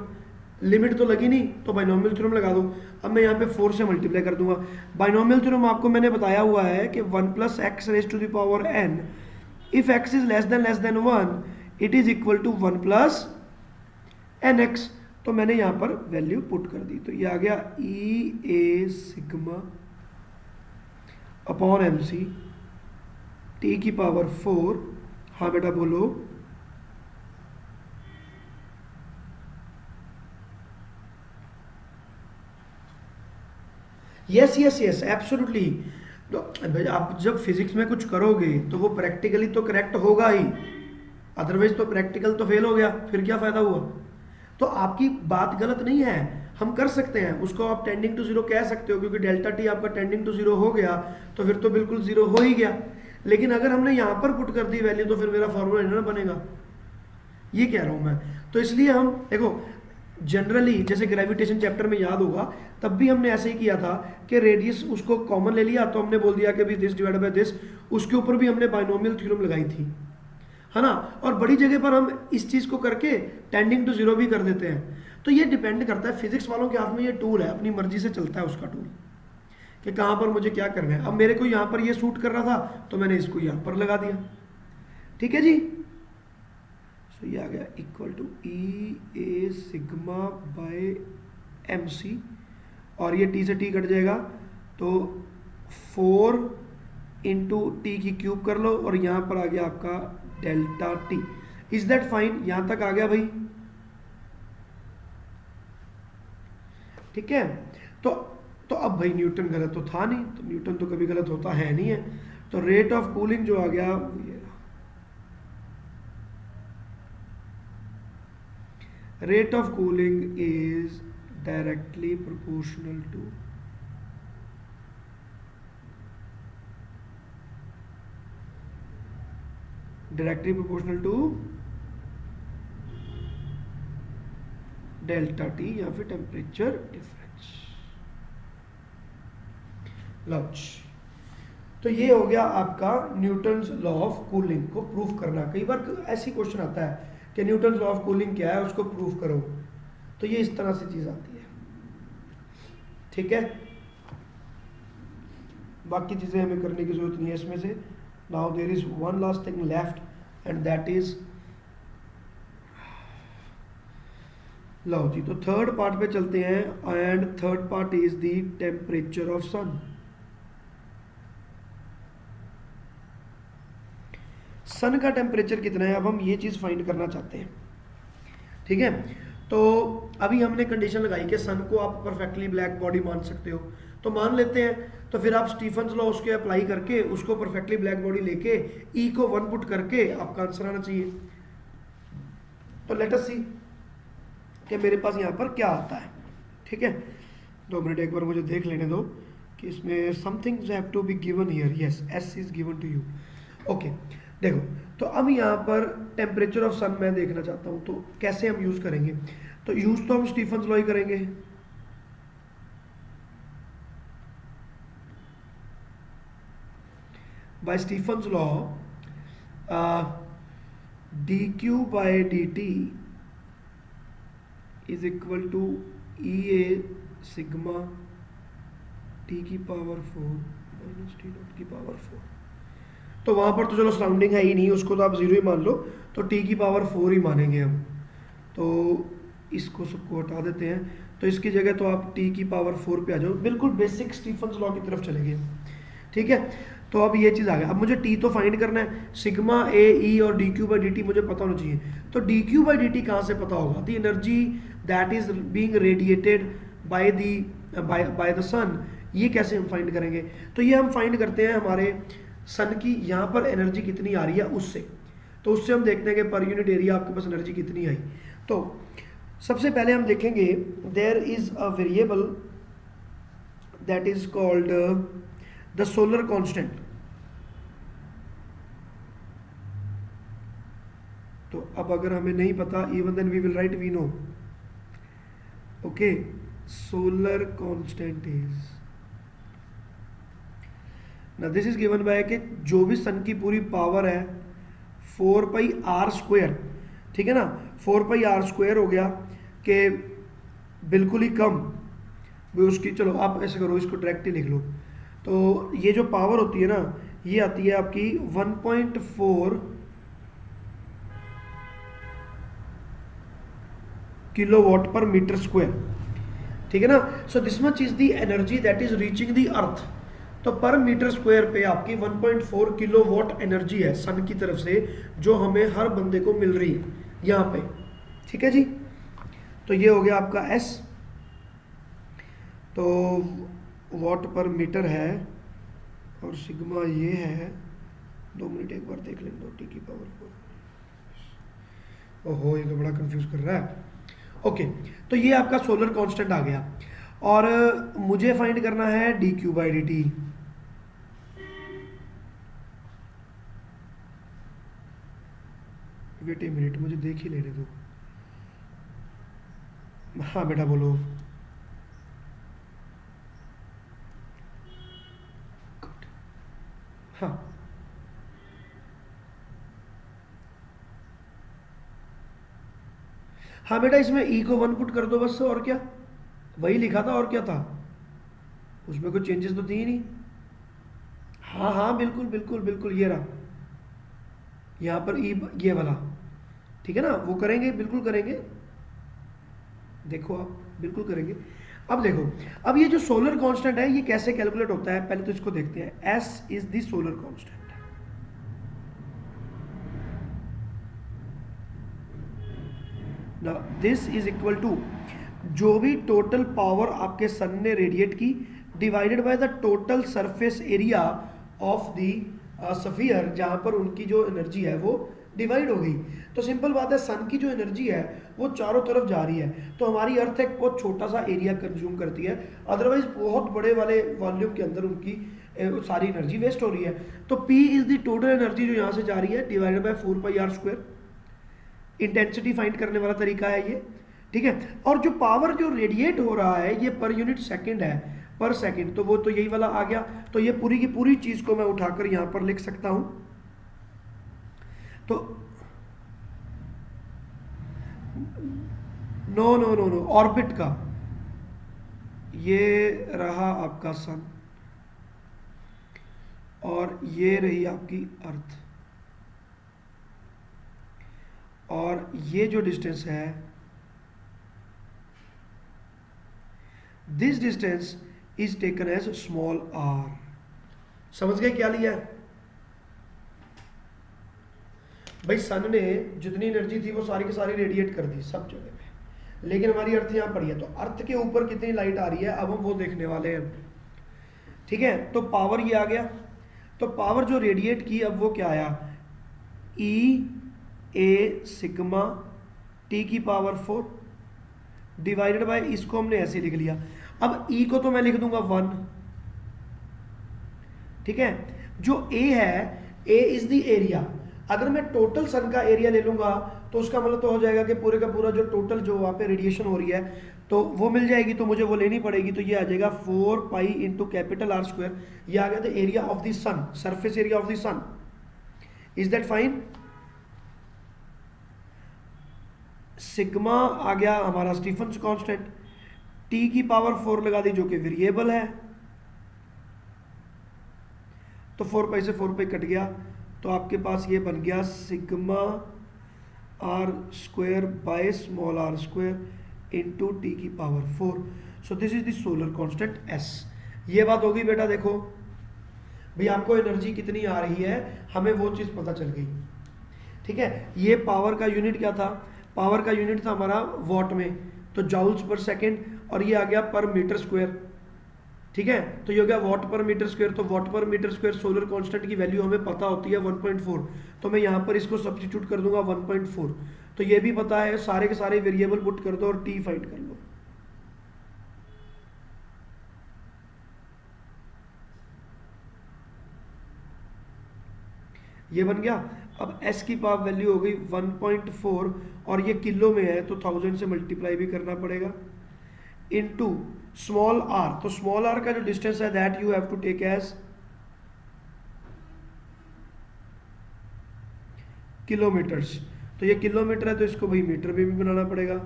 लिमिट तो लगी नहीं तो बाइनोमियल थ्योरम लगा दो। अब मैं यहाँ पे 4 से मल्टीप्लाई कर दूंगा। बाइनोमियल थ्योरम आपको मैंने बताया हुआ है कि 1 plus X raise to the power n, if x is less than 1 it is equal to 1 plus N X. तो मैंने यहाँ पर वैल्यू पुट कर दी, तो ये आ गया E A sigma upon M C T की पावर 4। हाँ बेटा बोलो। Yes yes yes absolutely. तो आप जब फिजिक्स में कुछ करोगे तो वो प्रैक्टिकली तो करेक्ट होगा ही, अदरवाइज तो प्रैक्टिकल तो फेल हो गया, फिर क्या फायदा हुआ। तो आपकी बात गलत नहीं है, हम कर सकते हैं उसको, आप टेंडिंग टू जीरो कह सकते हो, क्योंकि डेल्टा टी आपका टेंडिंग टू जीरो हो गया तो फिर तो बिल्कुल जीरो हो ही गया। लेकिन अगर हमने यहाँ पर पुट कर दी वैल्यू तो फिर मेरा फॉर्मूला ना बनेगा, ये कह रहा हूँ मैं। तो इसलिए हम देखो जनरली जैसे ग्रेविटेशन चैप्टर में याद होगा, तब भी हमने ऐसे ही किया था कि रेडियस उसको कॉमन ले लिया तो हमने बोल दिया कि भी दिस डिवाइडेड बाय दिस, उसके ऊपर भी हमने बाइनोमियल थ्योरम लगाई थी, है ना। और बड़ी जगह पर हम इस चीज़ को करके टेंडिंग टू जीरो भी कर देते हैं। तो ये डिपेंड करता है, फिजिक्स वालों के हाथ में ये टूल है, अपनी मर्जी से चलता है उसका टूल कि कहाँ पर मुझे क्या करना है। अब मेरे को यहाँ पर ये सूट कर रहा था तो मैंने इसको यहाँ पर लगा दिया, ठीक है जी। सो ये आ गया equal to E A sigma by M C, और ये टी से टी कट जाएगा तो 4 इंटू टी की क्यूब कर लो, और यहाँ पर आ गया आपका delta T. Is that fine? यहाँ तक आ गया भाई, ठीक है। तो अब भाई न्यूटन गलत तो था नहीं, तो न्यूटन तो कभी गलत होता है नहीं है। तो रेट ऑफ कूलिंग जो आ गया, rate of cooling is directly proportional to delta T या फिर टेम्परेचर डिफरेंस। लॉज। तो ये हो गया आपका न्यूटन्स लॉ ऑफ कूलिंग को प्रूफ करना। कई बार ऐसी क्वेश्चन आता है कि न्यूटन्स लॉ ऑफ कूलिंग क्या है, उसको प्रूफ करो, तो ये इस तरह से चीज आती है, ठीक है। बाकी चीजें हमें करने की जरूरत नहीं है इसमें से। Now there is one last thing left and that is, लो जी, तो थर्ड पार्ट पे चलते हैं। And third part is the temperature of sun. Sun का टेम्परेचर कितना है, अब हम ये चीज़ फाइंड करना चाहते हैं, ठीक है। तो अभी हमने कंडीशन लगाई कि सन को आप परफेक्टली ब्लैक बॉडी मान सकते हो, तो मान लेते हैं। तो फिर आप स्टीफन्स लॉ उसके अप्लाई करके उसको परफेक्टली ब्लैक बॉडी लेके ई को 1 पुट करके आपका आंसर आना चाहिए। तो लेट अस सी कि मेरे पास यहाँ पर क्या आता है, ठीक है। 2 मिनट एक बार मुझे देख लेने दो कि इसमें somethings have to be given here. Yes, S is given to you. Okay, देखो, तो अब यहाँ पर टेम्परेचर ऑफ सन मैं देखना चाहता हूँ, तो कैसे हम यूज़ करेंगे। तो यूज़ तो हम स्टीफन्स लॉ ही करेंगे। By Stefan's law d Q by d T is equal to E A sigma T की पावर 4 माइनस टी डॉट की पावर 4। तो वहाँ पर तो चलो सराउंडिंग है ही नहीं, उसको तो आप जीरो ही मान लो, तो टी की पावर 4 ही मानेंगे हम। तो इसको सबको हटा देते हैं, तो इसकी जगह तो आप टी की पावर 4 पे आ जाओ, बिल्कुल बेसिक स्टीफन्स लॉ की तरफ चले गए, ठीक है। तो अब ये चीज़ आ गया। अब मुझे टी तो फाइंड करना है, सिग्मा ए ई और D Q by D T मुझे पता होना चाहिए। तो D Q by D T कहाँ से पता होगा? The energy that is being radiated by the sun. ये कैसे हम फाइंड करेंगे? तो ये हम फाइंड करते हैं हमारे सन की यहाँ पर एनर्जी कितनी आ रही है उससे। तो उससे हम देखते हैं कि पर यूनिट एरिया आपके पास एनर्जी कितनी आई। तो सबसे पहले हम देखेंगे there is a variable that is called the solar constant. तो अब अगर हमें नहीं पता, even then we will write we know. Okay, solar constant is, ना दिस इज गिवन बाय कि जो भी सन की पूरी पावर है 4πr², ठीक है ना, 4πr² हो गया कि बिल्कुल ही कम भी उसकी, चलो आप ऐसे करो, इसको डायरेक्ट ही लिख लो। तो ये जो पावर होती है ना, ये आती है आपकी 1.4 किलोवाट पर मीटर स्क्वायर, ठीक है ना। So this much is the energy that is reaching the earth. तो पर मीटर स्क्वायर पे आपकी 1.4 किलोवाट एनर्जी है सन की तरफ से, जो हमें हर बंदे को मिल रही है यहाँ पे, ठीक है जी। तो ये हो गया आपका एस। तो वाट पर मीटर है और सिग्मा ये है, 2 मिनट एक बार देख लें, 2 की पावर 4। ओहो, ये तो बड़ा कंफ्यूज कर रहा है। ओके, तो ये आपका सोलर कांस्टेंट आ गया, और मुझे फाइंड करना है dq/dt। वेट ए मिनट, मुझे देख ही लेने दो। हाँ बेटा बोलो। हाँ, हाँ बेटा, इसमें ई को 1 पुट कर दो बस, और क्या, वही लिखा था, और क्या था उसमें, कुछ चेंजेस तो थी ही नहीं। हाँ हाँ बिल्कुल बिल्कुल बिल्कुल, ये रहा यहाँ पर ई, ये वाला, ठीक है ना, वो करेंगे, बिल्कुल करेंगे, देखो आप बिल्कुल करेंगे। अब देखो, अब ये जो सोलर कांस्टेंट है ये कैसे कैलकुलेट होता है, पहले तो इसको देखते हैं। S is the solar constant. Now this is equal to जो भी टोटल पावर आपके सन ने रेडिएट की divided by the total surface area of the sphere, जहां पर उनकी जो एनर्जी है वो डिवाइड हो गई। तो सिंपल बात है, सन की जो एनर्जी है वो चारों तरफ जा रही है, तो हमारी अर्थ एक बहुत छोटा सा एरिया कंज्यूम करती है, अदरवाइज बहुत बड़े वाले वॉल्यूम के अंदर उनकी सारी एनर्जी वेस्ट हो रही है। तो P is the total energy जो यहाँ से जा रही है divided by 4πr²। Intensity find करने वाला तरीका है ये, ठीक है। और जो पावर जो रेडिएट हो रहा है ये पर यूनिट सेकंड है, पर सेकंड, तो वो तो यही वाला आ गया। तो ये पूरी की पूरी चीज को मैं उठाकर यहां पर लिख सकता हूं। तो no no no no, orbit का ये रहा आपका सन, और ये रही आपकी अर्थ, और ये जो डिस्टेंस है, this distance is taken as small R. समझ गए क्या लिया है भाई? सन ने जितनी एनर्जी थी वो सारी की सारी रेडिएट कर दी सब जगह पे, लेकिन हमारी अर्थ यहाँ पड़ी है, तो अर्थ के ऊपर कितनी लाइट आ रही है अब हम वो देखने वाले हैं, ठीक है। तो पावर ये आ गया, तो पावर जो रेडिएट की अब वो क्या आया, E sigma T⁴ divided by, इसको हमने ऐसे लिख लिया। अब E को तो मैं लिख दूंगा 1, ठीक है। जो A है, A इज द एरिया। अगर मैं टोटल सन का एरिया ले लूंगा तो उसका मतलब तो हो जाएगा कि पूरे का पूरा जो टोटल जो वहां पे रेडिएशन हो रही है तो वो मिल जाएगी, तो मुझे वो लेनी पड़ेगी। तो ये आ जाएगा 4π × R²। ये आ गया the area of the sun, surface area of the sun. Is that fine? Sigma आ गया हमारा स्टीफन कांस्टेंट, T⁴ लगा दी जो कि वेरिएबल है, तो 4π से 4π कट गया, तो आपके पास ये बन गया sigma R² by small r² into T⁴। So this is the solar constant S। ये बात होगी बेटा, देखो भाई आपको एनर्जी कितनी आ रही है हमें वो चीज़ पता चल गई, ठीक है। ये पावर का यूनिट क्या था, पावर का यूनिट था हमारा वॉट में, तो जूल्स पर सेकेंड, और ये आ गया पर मीटर स्क्वायर, ठीक है। तो ये हो गया वॉट पर मीटर स्क्वायर, तो वॉट पर मीटर स्क्वायर सोलर कांस्टेंट की वैल्यू हमें पता होती है 1.4, तो मैं यहाँ पर इसको सब्स्टिट्यूट कर दूंगा 1.4, तो ये भी पता है, सारे के सारे वेरिएबल पुट कर दो और टी फाइंड कर लो। ये बन गया। अब s की पावर वैल्यू हो गई 1.4 और ये किलो में है तो 1000 से मल्टीप्लाई भी करना पड़ेगा, इनटू स्मॉल r। तो स्मॉल r का जो डिस्टेंस है that you have to take as kilometres. तो ये किलोमीटर है तो इसको भाई मीटर में भी बनाना पड़ेगा,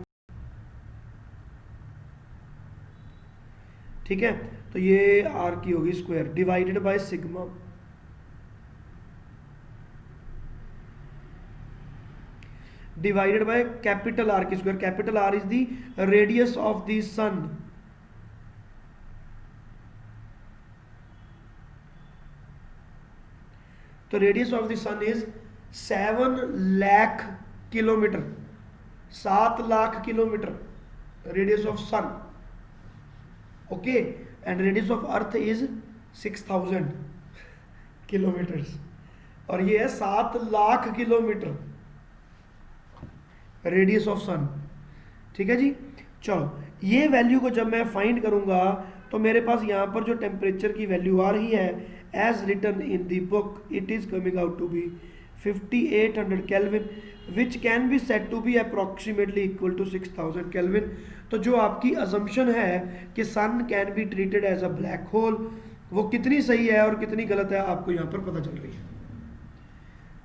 ठीक है। तो ये r की होगी square divided by sigma, divided by capital R की square. Capital R is the radius of the sun. तो radius of the sun is 7 lakh kilometre, 7 lakh kilometre radius of sun, okay. And radius of earth is 6000 kilometres और ये है 7 lakh kilometre radius of sun, ठीक है जी। चलो ये value को जब मैं फाइंड करूंगा तो मेरे पास यहाँ पर जो टेम्परेचर की वैल्यू आ रही है as written in the book, it is coming out to be 5800 kelvin which can be set to be approximately equal to 6000 kelvin. तो जो आपकी अजम्पशन है कि sun can be treated as a black hole, वो कितनी सही है और कितनी गलत है आपको यहाँ पर पता चल रही है,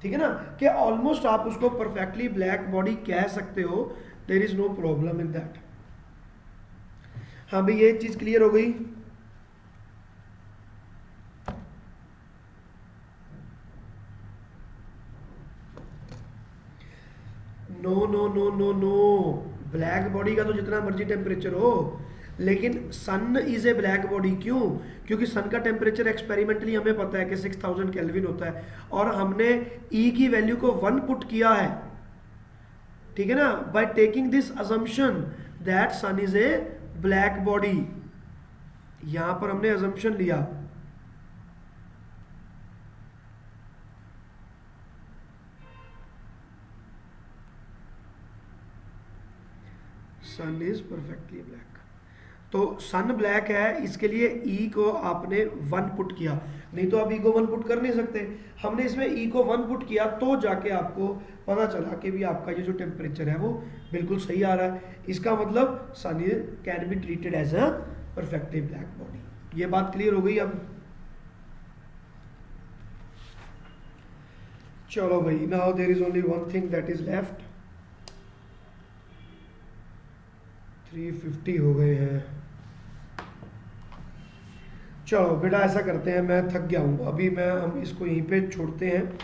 ठीक है ना। कि ऑलमोस्ट आप उसको परफेक्टली ब्लैक बॉडी कह सकते हो, there is no problem in that. हाँ भाई ये चीज क्लियर हो गई। No no no no no, black body का तो जितना मर्जी टेम्परेचर हो, लेकिन sun is a black body. क्यों? क्योंकि सन का टेम्परेचर एक्सपेरिमेंटली हमें पता है कि 6000 केल्विन होता है और हमने ई की वैल्यू को 1 पुट किया है, ठीक है ना, by taking this assumption that sun is a black body. यहां पर हमने अजम्पशन लिया सन इज परफेक्टली ब्लैक। तो सन ब्लैक है, इसके लिए ई को आपने 1 पुट किया, नहीं तो आप ई को 1 पुट कर नहीं सकते। हमने इसमें ई को 1 पुट किया तो जाके आपको पता चला कि भी आपका ये जो टेम्परेचर है वो बिल्कुल सही आ रहा है। इसका मतलब sun can be treated as a perfectly black body. ये बात क्लियर हो गई अब। चलो भाई, now there is only one thing that is left. 350 हो गए हैं। चलो बेटा ऐसा करते हैं, मैं थक गया हूँ अभी, हम इसको यहीं पे छोड़ते हैं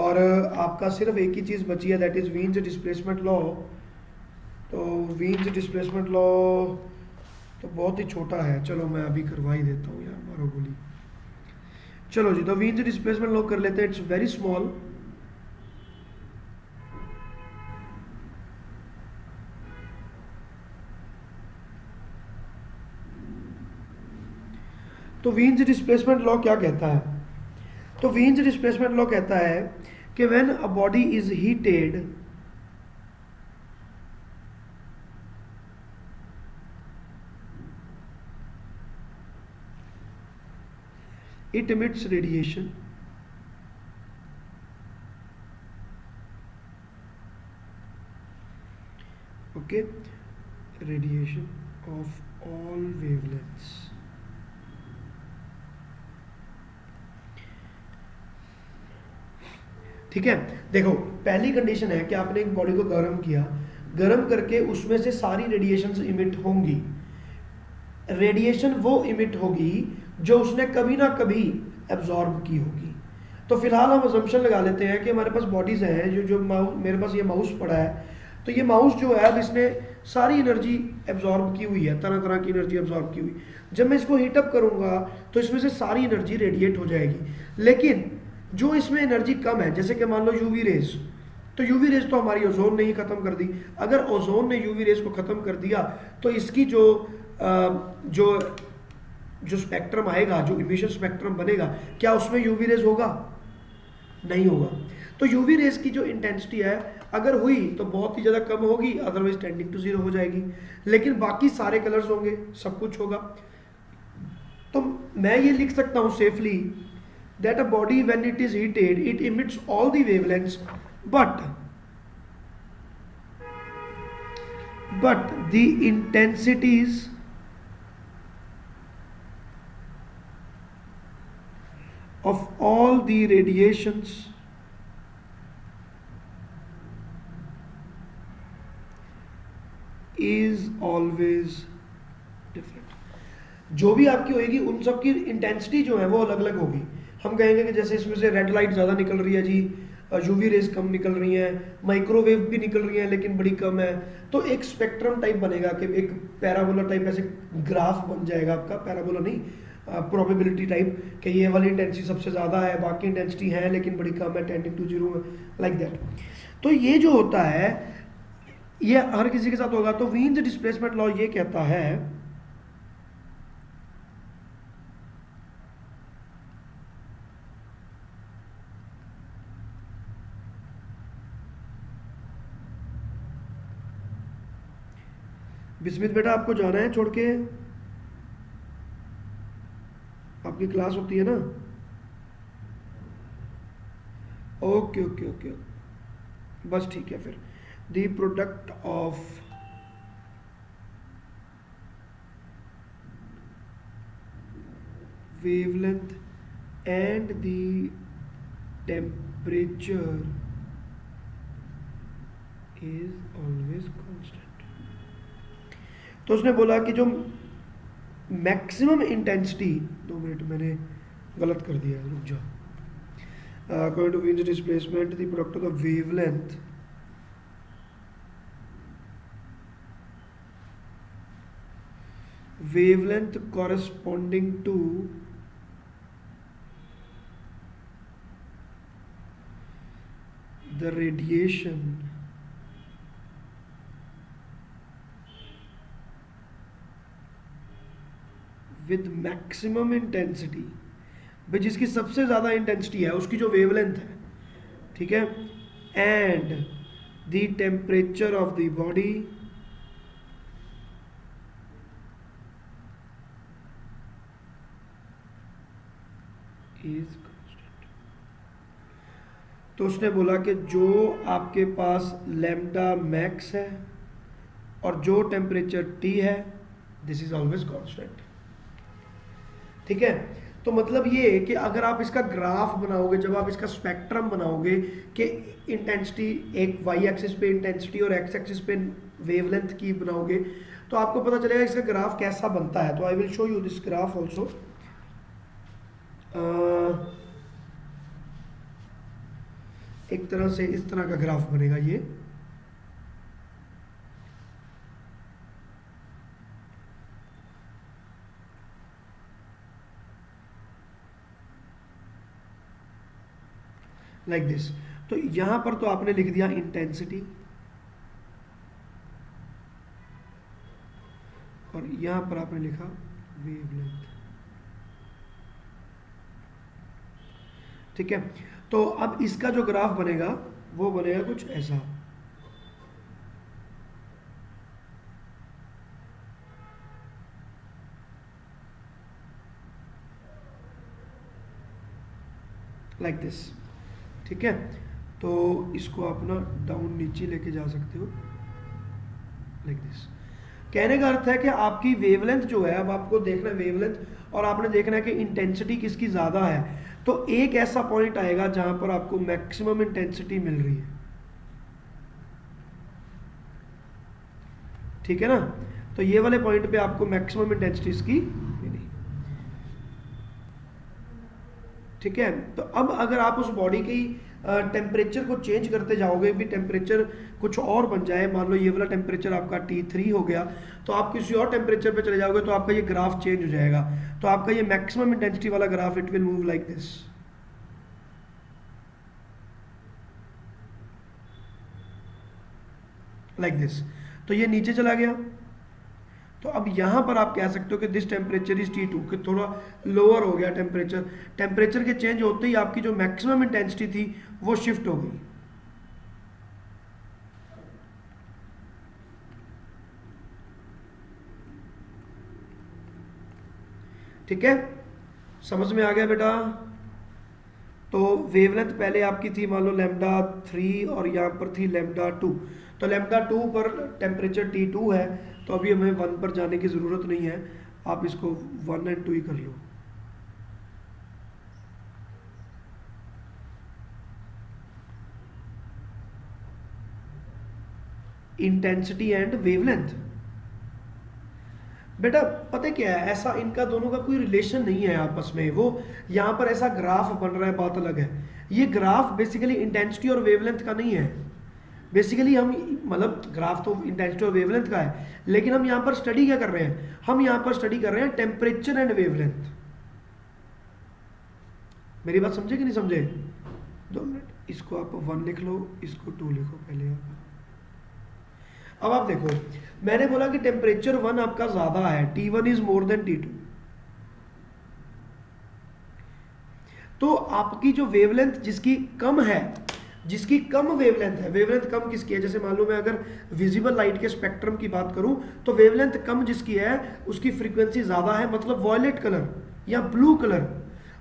और आपका सिर्फ एक ही चीज़ बची है दैट इज़ वीन्स डिस्प्लेसमेंट लॉ। तो वीन्स डिस्प्लेसमेंट लॉ तो बहुत ही छोटा है, चलो मैं अभी करवा ही देता हूँ यार, मारो गोली। चलो जी, तो वीन्स डिस्प्लेसमेंट लॉ कर लेते हैं। It's very small. तो वीन्स डिस्प्लेसमेंट लॉ क्या कहता है? तो वीन्स डिस्प्लेसमेंट लॉ कहता है कि when a body is heated it emits radiation okay, radiation of all wavelengths। ठीक है, देखो पहली कंडीशन है कि आपने एक बॉडी को गर्म किया, गर्म करके उसमें से सारी रेडिएशंस इमिट होंगी। रेडिएशन वो इमिट होगी जो उसने कभी ना कभी एब्जॉर्ब की होगी। तो फिलहाल हम अजम्पशन लगा लेते हैं कि हमारे पास बॉडीज हैं, जो माउस, मेरे पास ये माउस पड़ा है, तो ये माउस जो है अब इसने सारी एनर्जी एब्जॉर्ब की हुई है, तरह तरह की एनर्जी एब्जॉर्ब की हुई। जब मैं इसको हीटअप करूंगा तो इसमें से सारी एनर्जी रेडिएट हो जाएगी। लेकिन जो इसमें एनर्जी कम है, जैसे कि मान लो यूवी रेज, तो यूवी रेज तो हमारी ओजोन ने ही खत्म कर दी। अगर ओजोन ने यूवी रेज को खत्म कर दिया तो इसकी जो स्पेक्ट्रम आएगा, जो इमिशन स्पेक्ट्रम बनेगा, क्या उसमें यूवी रेज होगा? नहीं होगा। तो यूवी रेज की जो इंटेंसिटी है अगर हुई तो बहुत ही ज़्यादा कम होगी, अदरवाइज टेंडिंग टू जीरो हो जाएगी। लेकिन बाकी सारे कलर्स होंगे, सब कुछ होगा। तो मैं ये लिख सकता हूँ safely that a body when it is heated it emits all the wavelengths but the intensities of all the radiations is always different। जो भी आपकी होगी उन सब की इंटेंसिटी जो है वो अलग अलग होगी। हम कहेंगे कि जैसे इसमें से रेड लाइट ज़्यादा निकल रही है जी, यूवी रेज कम निकल रही हैं, माइक्रोवेव भी निकल रही हैं लेकिन बड़ी कम है, तो एक स्पेक्ट्रम टाइप बनेगा कि एक पैराबोला टाइप ऐसे ग्राफ बन जाएगा आपका, पैराबोला नहीं, प्रोबेबिलिटी टाइप, कि ये वाली इंटेंसिटी सबसे ज़्यादा है, बाकी इंटेंसिटी है लेकिन बड़ी कम है, टेंडिंग टू जीरो है, लाइक दैट। तो ये जो होता है ये हर किसी के साथ होगा। तो वीन्स डिस्प्लेसमेंट लॉ ये कहता है बिस्मित बेटा आपको जाना है छोड़ के, आपकी क्लास होती है ना? ओके ओके ओके, बस ठीक है फिर। The product of wavelength and the temperature is always constant। तो उसने बोला कि जो मैक्सिमम इंटेंसिटी, 2 मिनट मैंने गलत कर दिया, रुक जाओ। According to Wien's displacement the product of the wavelength corresponding to the radiation with maximum intensity, भाई जिसकी सबसे ज़्यादा इंटेंसिटी है उसकी जो वेवलेंथ है, ठीक है, and the temperature of the body is constant. तो उसने बोला कि जो आपके पास लैम्डा मैक्स है और जो टेम्परेचर टी है, दिस इज ऑलवेज कांस्टेंट। ठीक है, तो मतलब ये कि अगर आप इसका ग्राफ बनाओगे, जब आप इसका स्पेक्ट्रम बनाओगे कि इंटेंसिटी एक वाई एक्सिस पे इंटेंसिटी और एक्स एक्सिस पे वेवलेंथ की बनाओगे, तो आपको पता चलेगा इसका ग्राफ कैसा बनता है। तो I will show you this graph also. एक तरह से इस तरह का ग्राफ बनेगा ये, लाइक दिस। तो यहां पर तो आपने लिख दिया इंटेंसिटी और यहां पर आपने लिखा वेवलेंथ। ठीक है, तो अब इसका जो ग्राफ बनेगा वो बनेगा कुछ ऐसा। Like this. ठीक है, तो इसको आप ना डाउन नीचे लेके जा सकते हो, लाइक दिस। कहने का अर्थ है कि आपकी वेवलेंथ जो है, अब आपको देखना है वेवलेंथ और आपने देखना है कि इंटेंसिटी किसकी ज़्यादा है। तो एक ऐसा पॉइंट आएगा जहां पर आपको मैक्सिमम इंटेंसिटी मिल रही है, ठीक है ना? तो ये वाले पॉइंट पे आपको मैक्सिमम इंटेंसिटी इसकी मिली। ठीक है, तो अब अगर आप उस बॉडी की टेम्परेचर को चेंज करते जाओगे, भी टेम्परेचर कुछ और बन जाए, मान लो ये वाला टेम्परेचर आपका T3 हो गया, तो आप किसी और टेम्परेचर पे चले जाओगे तो आपका ये ग्राफ चेंज हो जाएगा। तो आपका ये मैक्सिमम इंटेंसिटी वाला graph it will move like this, like this. तो ये नीचे चला गया। तो अब यहां पर आप कह सकते हो कि दिस टेम्परेचर इज T2, कि थोड़ा लोअर हो गया टेम्परेचर। टेम्परेचर के चेंज होते ही आपकी जो मैक्सिमम इंटेंसिटी थी वो शिफ्ट हो गई। ठीक है, समझ में आ गया बेटा। तो वेवलेंथ पहले आपकी थी मान लो λ3 और यहाँ पर थी λ2, तो λ2 पर टेम्परेचर T2 है, तो अभी हमें 1 पर जाने की ज़रूरत नहीं है, आप इसको 1 और 2 ही कर लो। इंटेंसिटी एंड वेवलेंथ बेटा पता क्या है, ऐसा इनका दोनों का कोई रिलेशन नहीं है आपस में, वो यहाँ पर ऐसा ग्राफ बन रहा है, बात अलग है। ये ग्राफ बेसिकली इंटेंसिटी और वेवलेंथ का नहीं है, बेसिकली हम मतलब ग्राफ तो इंटेंसिटी और वेवलेंथ का है, लेकिन हम यहाँ पर स्टडी क्या कर रहे हैं, हम यहाँ पर स्टडी कर रहे हैं टेम्परेचर एंड वेवलेंथ। मेरी बात समझे कि नहीं समझे? 2 मिनट, इसको आप 1 लिख लो, इसको 2 लिखो पहले आप। अब आप देखो, मैंने बोला कि टेम्परेचर 1 आपका ज्यादा है, T1 is more than T2, तो आपकी जो वेवलेंथ जिसकी कम है, जिसकी कम वेवलेंथ है, वेवलेंथ कम किसकी है, जैसे मान लो मैं अगर विजिबल लाइट के स्पेक्ट्रम की बात करूं, तो वेवलेंथ कम जिसकी है उसकी फ्रीक्वेंसी ज्यादा है, मतलब वॉयलेट कलर या ब्लू कलर,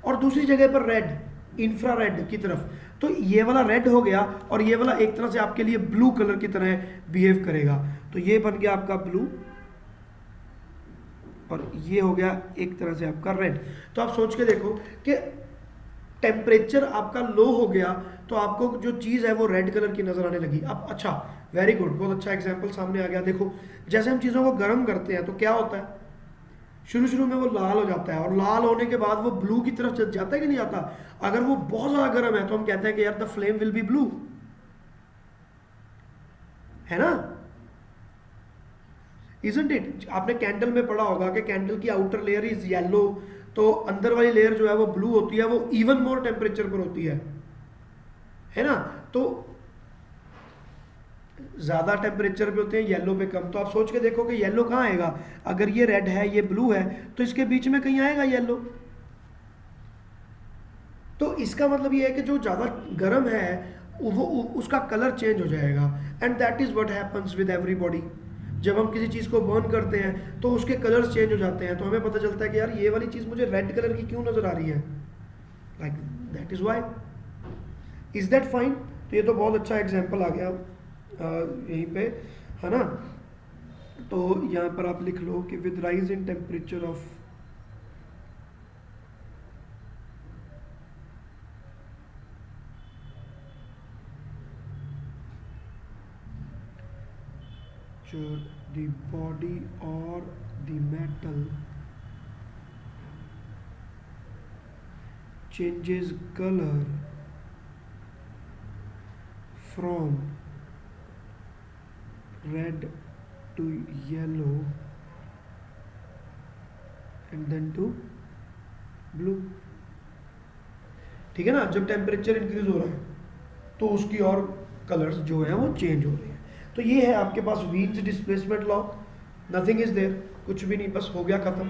और दूसरी जगह पर रेड, इंफ्रारेड की तरफ, तो ये वाला रेड हो गया और ये वाला एक तरह से आपके लिए ब्लू कलर की तरह बिहेव करेगा, तो ये बन गया आपका ब्लू और ये हो गया एक तरह से आपका रेड। तो आप सोच के देखो कि टेम्परेचर आपका लो हो गया तो आपको जो चीज़ है वो रेड कलर की नजर आने लगी। अब अच्छा, वेरी गुड, बहुत अच्छा एग्जांपल सामने आ गया। देखो जैसे हम चीज़ों को गर्म करते हैं तो क्या होता है, शुरू शुरू में वो लाल हो जाता है और लाल होने के बाद वो ब्लू की तरफ जाता है कि नहीं जाता। अगर वो बहुत ज़्यादा गर्म है तो हम कहते हैं कि यार the flame will be blue, है ना, इजंट इट। आपने कैंडल में पढ़ा होगा कि कैंडल की आउटर लेयर इज येलो, तो अंदर वाली लेयर जो है वो ब्लू होती है, वो इवन मोर टेम्परेचर पर होती है ना। तो ज्यादा टेम्परेचर पे होते हैं, येलो पे कम। तो आप सोच के देखो कि येलो कहाँ आएगा, अगर ये रेड है ये ब्लू है तो इसके बीच में कहीं आएगा येलो। तो इसका मतलब ये है कि जो ज्यादा गर्म है वो उसका कलर चेंज हो जाएगा, and that is what happens with everybody. जब हम किसी चीज को बर्न करते हैं तो उसके कलर्स चेंज हो जाते हैं, तो हमें पता चलता है कि यार ये वाली चीज मुझे रेड कलर की क्यों नजर आ रही है, like that is why. Is that fine? तो ये तो बहुत अच्छा एग्जांपल आ गया यहीं पे, है ना। तो यहाँ पर आप लिख लो कि with rise in temperature of the body or the metal changes color from red to yellow and then to blue, ठीक है ना। जब टेम्परेचर इंक्रीज हो रहा है तो उसकी और कलर्स जो है वो चेंज हो रहे हैं। तो ये है आपके पास Wien's displacement law, nothing is there, कुछ भी नहीं, बस हो गया खत्म।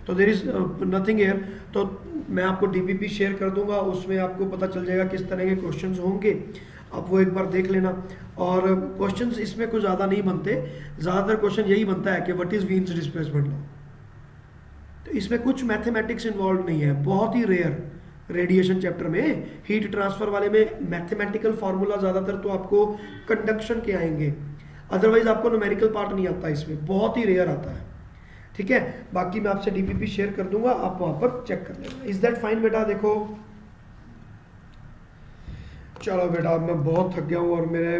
तो देयर इज नथिंग हियर। तो मैं आपको डीपीपी शेयर कर दूंगा, उसमें आपको पता चल जाएगा किस तरह के क्वेश्चंस होंगे, आप वो एक बार देख लेना। और क्वेश्चंस इसमें कुछ ज़्यादा नहीं बनते, ज़्यादातर क्वेश्चन यही बनता है कि व्हाट इज वीन्स डिस्प्लेसमेंट लॉ। तो इसमें कुछ मैथमेटिक्स इन्वॉल्व नहीं है, बहुत ही रेयर। रेडिएशन चैप्टर में, हीट ट्रांसफर वाले में मैथमेटिकल फार्मूला ज़्यादातर तो आपको कंडक्शन के आएंगे, अदरवाइज आपको न्यूमेरिकल पार्ट नहीं आता, इसमें बहुत ही रेयर आता है, ठीक है। बाकी मैं आपसे डीपीपी शेयर कर दूंगा, आप वहां पर चेक कर लेना। इज दैट फाइन बेटा? देखो चलो बेटा, मैं बहुत थक गया हूँ और मेरे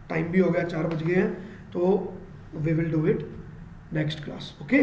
टाइम भी हो गया, 4 बज गए हैं, तो we will do it next class, okay.